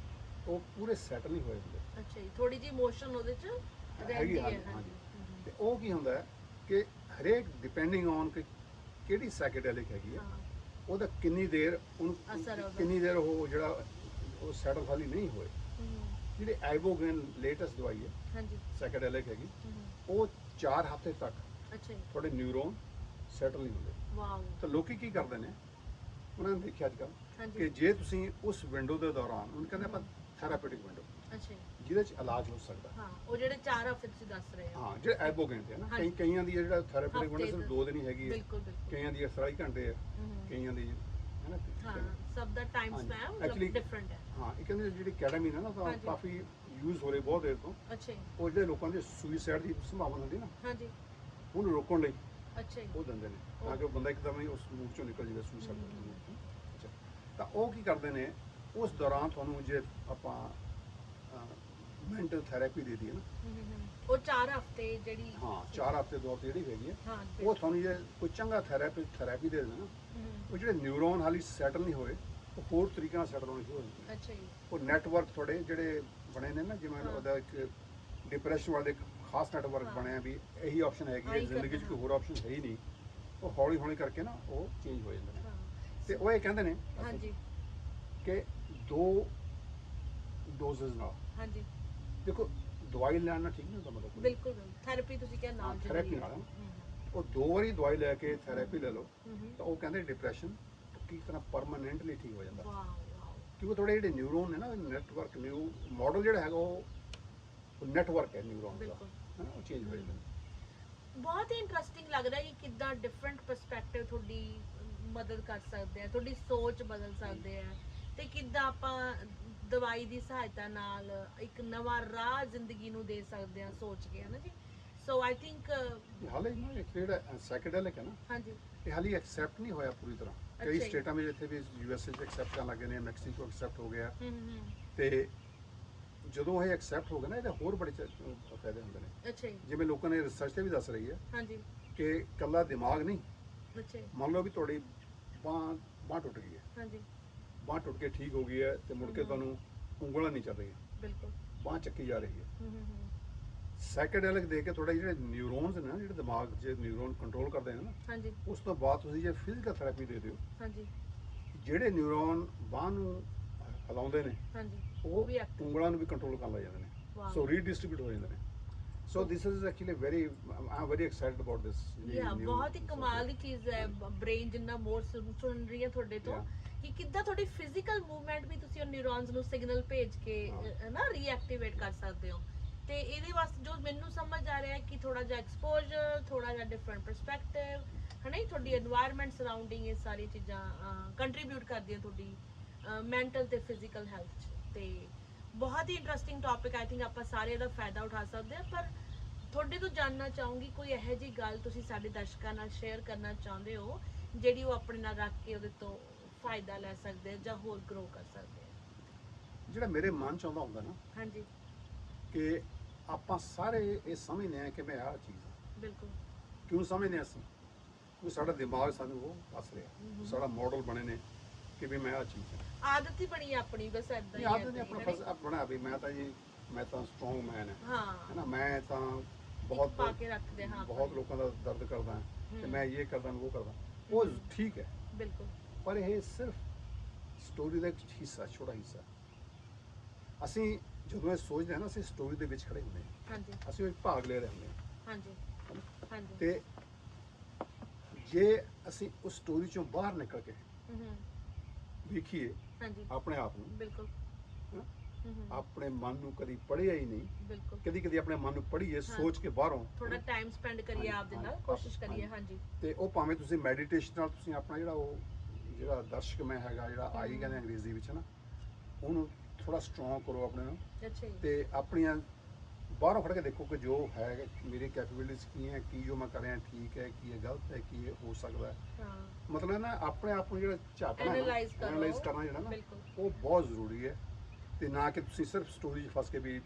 ਉਹ ਪੂਰੇ ਸੈਟਲ ਨਹੀਂ ਹੋਏ ਹੁੰਦੇ। ਅੱਛਾ ਜੀ। ਥੋੜੀ ਜਿਹੀ ਇਮੋਸ਼ਨ ਉਹਦੇ ਚ ਰਹਿੰਦੀ ਹੈਗੀ, ਹੈ ਹਾਂਜੀ ਹਾਂਜੀ। ਤੇ ਉਹ ਕੀ ਹੁੰਦਾ ਹੈ ਕਿ ਹਰੇਕ ਡਿਪੈਂਡਿੰਗ ਔਨ ਕਿ ਕਿਹੜੀ ਸਾਈਕੇਡੈਲਿਕ ਹੈਗੀ ਹੈ, ਹਾਂ ਉਹਦਾ ਕਿੰਨੀ ਦੇਰ ਉਹਨੂੰ ਅਸਰ ਉਹਦਾ। ਕਿੰਨੀ ਦੇਰ ਉਹ ਜਿਹੜਾ ਉਹ ਸੈਟਲ ਹਾਲੀ ਨਹੀਂ ਹੋਏ। ਜਿਹੜੇ ਆਈਬੋਗੇਨ ਲੇਟੈਸਟ ਦਵਾਈ ਹੈ ਹਾਂਜੀ ਸਾਈਕੇਡੈਲਿਕ ਹੈਗੀ, ਉਹ 4 ਹਫ਼ਤੇ ਤੱਕ ਅੱਛਾ ਜੀ। ਤੁਹਾਡੇ ਨਿਊਰੋਨ ਸੈਟਲ ਨਹੀਂ ਹੁੰਦੇ। ਵਾਓ ਤਾਂ ਲੋਕੀ ਕੀ ਕਰਦੇ ਨੇ, ਉਹਨਾਂ ਨੇ ਦੇਖਿਆ ਅੱਜ ਕੱਲ੍ਹ ਹਾਂਜੀ ਕਿ ਜੇ ਤੁਸੀਂ ਉਸ ਵਿੰਡੋ ਦੇ ਦੌਰਾਨ, ਉਹਨੂੰ ਕਹਿੰਦੇ ਆਪਾਂ ਥੈਰਾਪੀਟਿਕ ਵਿੰਡੋ, ਅੱਛਾ ਜੀ। ਜਿਹਦੇ 'ਚ ਇਲਾਜ ਹੋ ਸਕਦਾ। ਹਾਂ ਉਹ ਜਿਹੜੇ 4 ਹਫ਼ਤੇ ਤੁਸੀਂ ਦੱਸ ਰਹੇ ਹੋ। ਹਾਂ, ਜਿਹੜੇ ਆਈਬੋਗੇਨ ਤੇ ਹੈ ਨਾ, ਹਾਂਜੀ। ਕਈਆਂ ਦੀ ਜਿਹੜਾ ਥੈਰਾਪੀਟਿਕ ਵਿੰਡੋ ਹਫ਼ਤੇ ਸਿਰਫ 2 ਦਿਨ ਹੀ ਹੈਗੀ ਹੈ, ਬਿਲਕੁਲ ਬਿਲਕੁਲ ਕਈਆਂ ਦੀ 48 ਘੰਟੇ ਹੈ, ਕਈਆਂ ਦੀ ਹੈ ਨਾ। ਹਾਂ ਸਭ ਦਾ ਟਾਈਮ ਹਾਂਜੀ। ਸਪੈਨ Actually, ਡਿਫਰੈਂਟ ਹੈ। ਹਾਂ, ਇਹ ਕਹਿੰਦੇ ਜਿਹੜੀ ਕੈਟਾਮੀਨ ਹੈ ਨਾ, ਤਾਂ ਹਾਂਜੀ। ਕਾਫੀ ਯੂਜ਼ ਹੋ ਰਹੀ ਬਹੁਤ ਦੇਰ ਤੋਂ। ਅੱਛਾ ਜੀ। ਉਹ ਜਿਹੜੇ ਲੋਕਾਂ ਦੇ ਸੁਸਾਈਡ ਦੀ ਸੰਭਾਵਨਾ ਹੁੰਦੀ ਨਾ, ਹਾਂਜੀ ਉਹਨੂੰ ਰੋਕਣ ਲਈ ਅੱਛਾ ਜੀ। ਉਹ ਦਿੰਦੇ ਨੇ, ਤਾਂ ਕਿ ਉਹ ਬੰਦਾ ਇੱਕਦਮ ਹੀ ਉਸ ਮੂਡ ਚੋਂ ਨਿਕਲ ਜਾਵੇ ਸੁਸਾਈਡ ਕਰਨ ਤੋਂ। ਅੱਛਾ, ਤਾਂ ਉਹ ਕੀ ਕਰਦੇ ਨੇ, ਉਸ ਦੌਰਾਨ ਤੁਹਾਨੂੰ ਜੇ ਆਪਾਂ ਮੈਂਟਲ ਥੈਰੇਪੀ ਦੇ ਦਈਏ ਨਾ, ਉਹ 4 ਹਫ਼ਤੇ ਜਿਹੜੀ ਹਾਂ 4 ਹਫ਼ਤੇ 2 ਹਫ਼ਤੇ ਜਿਹੜੀ ਹੈਗੀ ਹੈ, ਹਾਂ ਉਹ ਤੁਹਾਨੂੰ ਜੇ ਕੋਈ ਚੰਗਾ ਥੈਰੇਪੀ ਦੇ ਦੇਣਾ ਨਾ, ਉਹ ਜਿਹੜੇ ਨਿਊਰੋਨ ਹਾਲੀ ਸੈਟਲ ਨਹੀਂ ਹੋਏ, ਉਹ ਹੋਰ ਤਰੀਕੇ ਨਾਲ ਸੈਟਲ ਹੋਣੇ ਸ਼ੁਰੂ ਹੋ ਜਾਂਦੇ। ਅੱਛਾ ਜੀ। ਉਹ ਨੈਟਵਰਕ ਤੁਹਾਡੇ ਜਿਹੜੇ ਬਣੇ ਨੇ ਨਾ, ਜਿਵੇਂ ਉਹਦਾ ਇੱਕ ਡਿਪਰੈਸ਼ਨ ਵਾਲੇ ਇੱਕ ਖਾਸ ਨੈਟਵਰਕ ਬਣਿਆ ਵੀ ਇਹੀ ਆਪਸ਼ਨ ਹੈਗੀ ਹੈ ਜ਼ਿੰਦਗੀ 'ਚ, ਕੋਈ ਹੋਰ ਆਪਸ਼ਨ ਹੈ ਹੀ ਨਹੀਂ, ਉਹ ਹੌਲੀ ਹੌਲੀ ਕਰਕੇ ਨਾ ਉਹ ਚੇਂਜ ਹੋ ਜਾਂਦੇ ਨੇ। ਹਾਂ ਤੇ ਉਹ ਇਹ ਕਹਿੰਦੇ ਨੇ ਹਾਂਜੀ ਕਿ 2 ਡੋਜ਼ਸ ਨਾਲ, ਹਾਂਜੀ ਦੇਖੋ ਦਵਾਈ ਲੈਣ ਨਾਲ ਠੀਕ ਨਹੀਂ ਹੁੰਦਾ ਮਤਲਬ ਬਿਲਕੁਲ ਥੈਰੇਪੀ ਤੁਸੀਂ ਕਿਹਾ ਨਾਲ ਜ਼ਰੂਰੀ ਥੈਰੇਪੀ ਹੈ। ਨਾਲ ਉਹ 2 ਵਾਰੀ ਦਵਾਈ ਲੈ ਕੇ ਥੈਰੇਪੀ ਲੈ ਲਓ ਹਮ ਤਾਂ ਉਹ ਕਹਿੰਦੇ ਡਿਪਰੈਸ਼ਨ ਕੀ ਤਰ੍ਹਾਂ ਪਰਮਾਨੈਂਟਲੀ ਠੀਕ ਹੋ ਜਾਂਦਾ। ਵਾਓ ਵਾਓ ਕਿਉਂਕਿ ਤੁਹਾਡੇ ਜਿਹੜੇ ਨਿਊਰੋਨ ਨੇ ਨਾ ਨੈਟਵਰਕ ਨਿਊ ਮਾਡਲ ਜਿਹੜਾ ਹੈਗਾ ਉਹ ਨੈਟਵਰਕ ਹੈ ਨਿਊਰੋਨ ਦਾ, ਬਿਲਕੁਲ ਹੈ ਨਾ, ਉਹ ਚੇਂਜ ਹੋ ਜਾਂਦਾ। ਬਹੁਤ ਹੀ ਇੰਟਰਸਟਿੰਗ ਲੱਗ ਰਿਹਾ ਕਿ ਕਿੱਦਾਂ ਡਿਫਰੈਂਟ ਪਰਸਪੈਕਟਿਵ ਤੁਹਾਡੀ ਮਦਦ ਕਰ ਸਕਦੇ ਆ, ਤੁਹਾਡੀ ਸੋਚ ਬਦਲ ਸਕਦੇ ਆ, ਤੇ ਕਿੱਦਾਂ ਆਪਾਂ ਦਵਾਈ ਦੀ ਸਹਾਇਤਾ ਨਾਲ ਇੱਕ ਨਵਾਂ ਰਾਹ ਜ਼ਿੰਦਗੀ ਨੂੰ ਦੇ ਸਕਦੇ ਆ ਸੋਚ ਕੇ, ਹੈ ਨਾ ਜੀ। ਸੋ ਆਈ ਥਿੰਕ ਇਹ ਹਾਲੇ ਨਾ ਇੱਕ ਜਿਹੜਾ ਸਾਈਕੇਡੈਲਿਕ ਹੈ ਨਾ, ਹਾਂਜੀ ਇਹ ਹਾਲੇ ਐਕਸੈਪਟ ਨਹੀਂ ਹੋਇਆ ਪੂਰੀ ਤਰ੍ਹਾਂ। ਕਈ ਅੱਛਾ ਜੀ। ਸਟੇਟਾਂ ਵਿੱਚ ਇੱਥੇ ਵੀ USA 'ਚ ਐਕਸੈਪਟ ਕਰਨ ਲੱਗੇ ਨੇ, ਮੈਕਸੀਕੋ ਐਕਸੈਪਟ ਹੋ ਗਿਆ। ਹਮ ਤੇ ਜਦੋਂ ਇਹ ਐਕਸੈਪਟ ਹੋ ਗਿਆ ਨਾ, ਇਹਦੇ ਹੋਰ ਬੜੇ ਫਾਇਦੇ ਹੁੰਦੇ ਨੇ। ਅੱਛਾ ਜੀ ਜਿਵੇਂ ਲੋਕਾਂ ਨੇ ਰਿਸਰਚ ਤੇ ਵੀ ਦੱਸ ਰਹੀ ਹੈ ਹਾਂਜੀ ਕਿ ਇਕੱਲਾ ਦਿਮਾਗ ਨਹੀਂ, ਅੱਛਾ ਜੀ ਮੰਨ ਲਓ ਵੀ ਤੁਹਾਡੀ ਬਾਂਹ ਟੁੱਟ ਗਈ ਹੈ, ਹਾਂਜੀ ਬਾਂਹ ਟੁੱਟ ਕੇ ਠੀਕ ਹੋ ਗਈ ਹੈ ਤੇ ਮੁੜ ਕੇ ਤੁਹਾਨੂੰ ਉਂਗਲਾਂ ਨਹੀਂ ਚੱਲ ਰਹੀਆਂ, ਬਿਲਕੁਲ ਬਾਂਹ ਚੱਕੀ ਜਾ ਰਹੀ ਹੈ। ਹਮ ਸਾਈਕੇਡੈਲਿਕ ਦੇ ਕੇ ਤੁਹਾਡੇ ਜਿਹੜੇ ਨਿਊਰੋਨਸ ਨੇ ਨਾ, ਜਿਹੜੇ ਦਿਮਾਗ 'ਚ ਨਿਊਰੋਨ ਕੰਟਰੋਲ ਕਰਦੇ ਨੇ ਨਾ, ਹਾਂਜੀ ਉਸ ਤੋਂ ਬਾਅਦ ਤੁਸੀਂ ਜੇ ਫਿਜ਼ੀਕਲ ਥੈਰੇਪੀ ਦੇ ਦਿਓ, ਹਾਂਜੀ ਜਿਹੜੇ ਨਿਊਰੋਨ ਬਾਂਹ ਨੂੰ ਹਿਲਾਉਂਦੇ ਨੇ ਹਾਂਜੀ ਉਹ ਵੀ active। ਉਂਗਲਾਂ ਨੂੰ ਵੀ ਕੰਟਰੋਲ ਕਰਨ ਲੱਗ ਜਾਂਦੇ ਨੇ, Wow. ਸੋ ਰੀਡਿਸਟ੍ਰੀਬਿਊਟ ਹੋ ਜਾਂਦੇ ਨੇ। So this is actually very um very excited about this. ਬਹੁਤ ਹੀ ਕਮਾਲ ਦੀ ਚੀਜ਼ ਹੈ ਬ੍ਰੇਨ ਜਿੰਨਾ ਮੋਰ ਸੁਣ ਰਹੀ ਹੈ ਤੁਹਾਡੇ ਤੋਂ ਕਿ ਕਿੱਦਾਂ ਤੁਹਾਡੀ ਫਿਜ਼ੀਕਲ ਮੂਵਮੈਂਟ ਵੀ ਤੁਸੀਂ ਉਹ ਨਿਊਰੋਨਸ ਨੂੰ ਸਿਗਨਲ ਭੇਜ ਕੇ ਨਾ ਰੀਐਕਟੀਵੇਟ ਕਰ ਸਕਦੇ ਹੋ। ਤੇ ਇਹਦੇ ਵਾਸਤੇ ਜੋ ਮੈਨੂੰ ਸਮਝ ਆ ਰਿਹਾ ਹੈ ਕਿ ਥੋੜਾ ਜਿਹਾ ਐਕਸਪੋਜ਼ਰ, ਥੋੜਾ ਜਿਹਾ ਡਿਫਰੈਂਟ ਪਰਸਪੈਕਟਿਵ, ਹਨਾ ਜੀ, ਤੁਹਾਡੀ এনवायरमेंट ਸਰਾਊਂਡਿੰਗ, ਇਹ ਸਾਰੀ ਚੀਜ਼ਾਂ ਕੰਟਰੀਬਿਊਟ ਕਰਦੀਆਂ ਤੁਹਾਡੀ ਮੈਂਟਲ ਤੇ ਫਿਜ਼ੀਕਲ ਹੈਲਥ 'ਚ। ਤੇ ਬਹੁਤ ਹੀ ਇੰਟਰਸਟਿੰਗ ਟੌਪਿਕ, ਆਈ ਥਿੰਕ ਆਪਾਂ ਸਾਰੇ ਇਹਦਾ ਫਾਇਦਾ ਉਠਾ ਸਕਦੇ ਹਾਂ। ਪਰ ਤੁਹਾਡੇ ਤੋਂ ਜਾਣਨਾ ਚਾਹੂੰਗੀ ਕੋਈ ਇਹੋ ਜਿਹੀ ਗੱਲ ਤੁਸੀਂ ਸਾਡੇ ਦਰਸ਼ਕਾਂ ਨਾਲ ਸ਼ੇਅਰ ਕਰਨਾ ਚਾਹੁੰਦੇ ਹੋ ਜਿਹੜੀ ਉਹ ਆਪਣੇ ਨਾਲ ਰੱਖ ਕੇ ਉਹਦੇ ਤੋਂ ਫਾਇਦਾ ਲੈ ਸਕਦੇ ਆ ਜਾਂ ਹੋਰ ਗਰੋ ਕਰ ਸਕਦੇ ਆ। ਜਿਹੜਾ ਮੇਰੇ ਮਨ 'ਚ ਆਉਂਦਾ ਹੁੰਦਾ ਨਾ ਹਾਂਜੀ ਕਿ ਆਪਾਂ ਸਾਰੇ ਇਹ ਸਮਝਦੇ ਹਾਂ ਕਿ ਮੈਂ ਆਹ ਚੀਜ਼ ਹਾਂ। ਬਿਲਕੁਲ ਕਿਉਂ ਸਮਝਦੇ ਹਾਂ ਅਸੀਂ? ਕਿਉਂਕਿ ਸਾਡਾ ਦਿਮਾਗ ਸਾਨੂੰ ਉਹ ਦੱਸ ਰਿਹਾ, ਸਾਡਾ ਮਾਡਲ ਬਣੇ ਨੇ ਕਿ ਵੀ ਮੈਂ ਆਹ ਚੀਜ਼ ਹਾਂ। ਆਦਤ ਹੀ ਬਣੀ ਆਪਣੀ, ਬਸ ਏਦਾਂ ਹੀ ਆਦਤ ਨੇ ਆਪਣਾ ਫਸ ਬਣਾ ਵੀ ਮੈਂ ਤਾਂ ਸਟਰੋਂਗ ਮੈਨ ਹੈ, ਹਾਂ ਹੈ ਨਾ, ਮੈਂ ਤਾਂ ਬਹੁਤ ਪਾ ਕੇ ਰੱਖਦੇ ਹਾਂ ਬਹੁਤ ਲੋਕਾਂ ਦਾ ਦਰਦ ਕਰਦਾ ਤੇ ਮੈਂ ਇਹ ਕਰਦਾ ਉਹ ਕਰਦਾ। ਉਹ ਠੀਕ ਹੈ, ਬਿਲਕੁਲ ਪਰ ਇਹ ਸਿਰਫ ਸਟੋਰੀ ਦਾ ਇੱਕ ਹਿੱਸਾ, ਛੋਟਾ ਹਿੱਸਾ। ਅਸੀਂ ਜਦੋਂ ਇਹ ਸੋਚਦੇ ਹਾਂ ਨਾ, ਅਸੀਂ ਸਟੋਰੀ ਦੇ ਵਿੱਚ ਖੜੇ ਹੁੰਦੇ ਹਾਂ, ਹਾਂਜੀ ਅਸੀਂ ਉਹ ਭਾਗ ਲੈ ਰਹੇ ਹੁੰਦੇ ਹਾਂ। ਹਾਂਜੀ ਹਾਂਜੀ ਤੇ ਜੇ ਅਸੀਂ ਉਸ ਸਟੋਰੀ ਚੋਂ ਬਾਹਰ ਨਿਕਲ ਕੇ ਵੇਖੀਏ ਹਾਂਜੀ ਆਪਣੇ ਆਪ ਨੂੰ, ਬਿਲਕੁਲ ਹੈਂ, ਆਪਣੇ ਮਨ ਨੂੰ ਕਦੀ ਪੜ੍ਹਿਆ ਹੀ ਨਹੀਂ, ਬਿਲਕੁਲ ਕਦੀ ਕਦੀ ਆਪਣੇ ਮਨ ਨੂੰ ਪੜ੍ਹੀਏ ਸੋਚ ਕੇ ਬਾਹਰੋਂ, ਥੋੜਾ ਟਾਈਮ ਸਪੈਂਡ ਕਰੀਏ ਆਪ ਦੇ ਨਾਲ, ਕੋਸ਼ਿਸ਼ ਕਰੀਏ। ਹਾਂਜੀ ਤੇ ਉਹ ਭਾਵੇਂ ਤੁਸੀਂ ਮੈਡੀਟੇਸ਼ਨ ਨਾਲ ਤੁਸੀਂ ਆਪਣਾ ਜਿਹੜਾ ਦਰਸ਼ਕ ਮੈਂ ਹੈਗਾ, ਜਿਹੜਾ ਆਈ ਕਹਿੰਦੇ ਅੰਗਰੇਜ਼ੀ ਵਿੱਚ ਨਾ, ਉਹਨੂੰ ਥੋੜਾ ਸਟਰੋਂਗ ਕਰੋ ਆਪਣੇ ਨੂੰ, ਅੱਛਾ ਜੀ ਤੇ ਆਪਣੀਆਂ ਬਾਹਰੋਂ ਫੜ ਕੇ ਦੇਖੋ ਕਿ ਜੋ ਹੈ ਮੇਰੀ ਕੈਪੇਬਿਲਿਟੀਜ਼ ਕੀ ਹੈ, ਕੀ ਜੋ ਮੈਂ ਕਰ ਰਿਹਾ ਠੀਕ ਹੈ, ਕੀ ਇਹ ਗਲਤ ਹੈ, ਕੀ ਇਹ ਹੋ ਸਕਦਾ ਹੈ। ਹਾਂ ਮਤਲਬ ਨਾ ਆਪਣੇ ਆਪ ਨੂੰ ਜਿਹੜਾ ਝਾਕਣਾ, Analyze ਕਰੋ। ਐਨਾਲਾਈਜ਼ ਕਰਨਾ ਜਿਹੜਾ ਨਾ, ਬਿਲਕੁਲ। ਉਹ ਬਹੁਤ ਜ਼ਰੂਰੀ ਹੈ। ਤੇ ਨਾ ਕਿ ਤੁਸੀਂ ਸਿਰਫ ਸਟੋਰੀ 'ਚ ਫਸ ਕੇ ਵੀ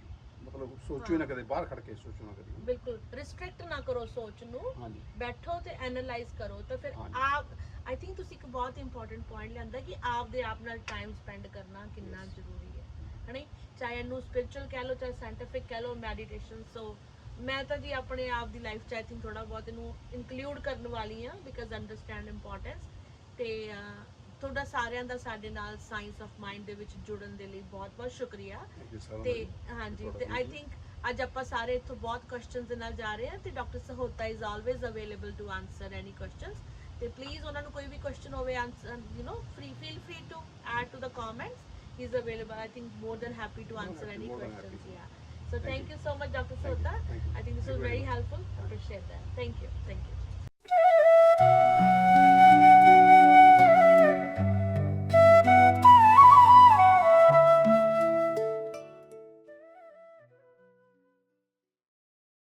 ਮਤਲਬ ਸੋਚੋ ਹੀ ਨਾ, ਕਦੇ ਬਾਹਰ ਖੜ ਕੇ ਸੋਚੋ ਨਾ ਕਦੇ। ਬਿਲਕੁਲ ਰਿਸਟ੍ਰਿਕਟ ਨਾ ਕਰੋ ਸੋਚ ਨੂੰ, ਹਾਂਜੀ ਬੈਠੋ ਤੇ ਐਨਾਲਾਈਜ਼ ਕਰੋ। ਤਾਂ ਫਿਰ ਹਾਂਜੀ। ਆਪ ਆਈ ਥਿੰਕ ਤੁਸੀਂ ਇੱਕ ਬਹੁਤ ਇੰਪੋਰਟੈਂਟ ਪੁਆਇੰਟ ਲਿਆਂਦਾ ਕਿ ਆਪ ਦੇ ਆਪ ਨਾਲ ਟਾਈਮ ਸਪੈਂਡ ਕਰਨਾ ਕਿੰਨਾ Yes. ਜ਼ਰੂਰੀ ਹੈ, ਹੈ ਨਹੀਂ? ਚਾਹੇ ਇਹਨੂੰ ਸਪਿਰਿਚੁਅਲ ਕਹਿ ਲਓ, ਚਾਹੇ ਸਾਇੰਟੀਫਿਕ ਕਹਿ ਲਓ, ਮੈਡੀਟੇਸ਼ਨ। ਸੋ ਮੈਂ ਤਾਂ ਜੀ ਆਪਣੇ ਆਪ ਦੀ ਲਾਈਫ 'ਚ ਆਈ ਥਿੰਕ ਥੋੜਾ ਬਹੁਤ ਇਹਨੂੰ ਇਨਕਲੂਡ ਕਰਨ ਵਾਲੀ ਹਾਂ, ਬਿਕਾਜ਼ ਅੰਡਰਸਟੈਂਡ ਇੰਪੋਰਟੈਂਸ। ਤੇ ਤੁਹਾਡਾ ਸਾਰਿਆਂ ਦਾ ਸਾਡੇ ਨਾਲ ਸਾਇੰਸ ਆਫ ਮਾਈਂਡ ਦੇ ਵਿੱਚ ਜੁੜਨ ਦੇ ਲਈ ਬਹੁਤ ਬਹੁਤ ਸ਼ੁਕਰੀਆ। ਤੇ ਹਾਂਜੀ, ਤੇ ਆਈ ਥਿੰਕ ਅੱਜ ਆਪਾਂ ਸਾਰੇ ਇੱਥੋਂ ਬਹੁਤ ਕੁਐਸਚਨਸ ਦੇ ਨਾਲ ਜਾ ਰਹੇ ਹਾਂ, ਤੇ doctor Sahota is always available to answer any questions. ਤੇ ਪਲੀਜ਼ ਉਹਨਾਂ ਨੂੰ ਕੋਈ ਵੀ ਕੁਐਸਚਨ ਹੋਵੇ, answer feel free to add to the comments. He is available, I think more than happy to answer any questions. Yeah, so thank you so much, Dr. Sota. I think this was very helpful. Appreciate that. Thank you.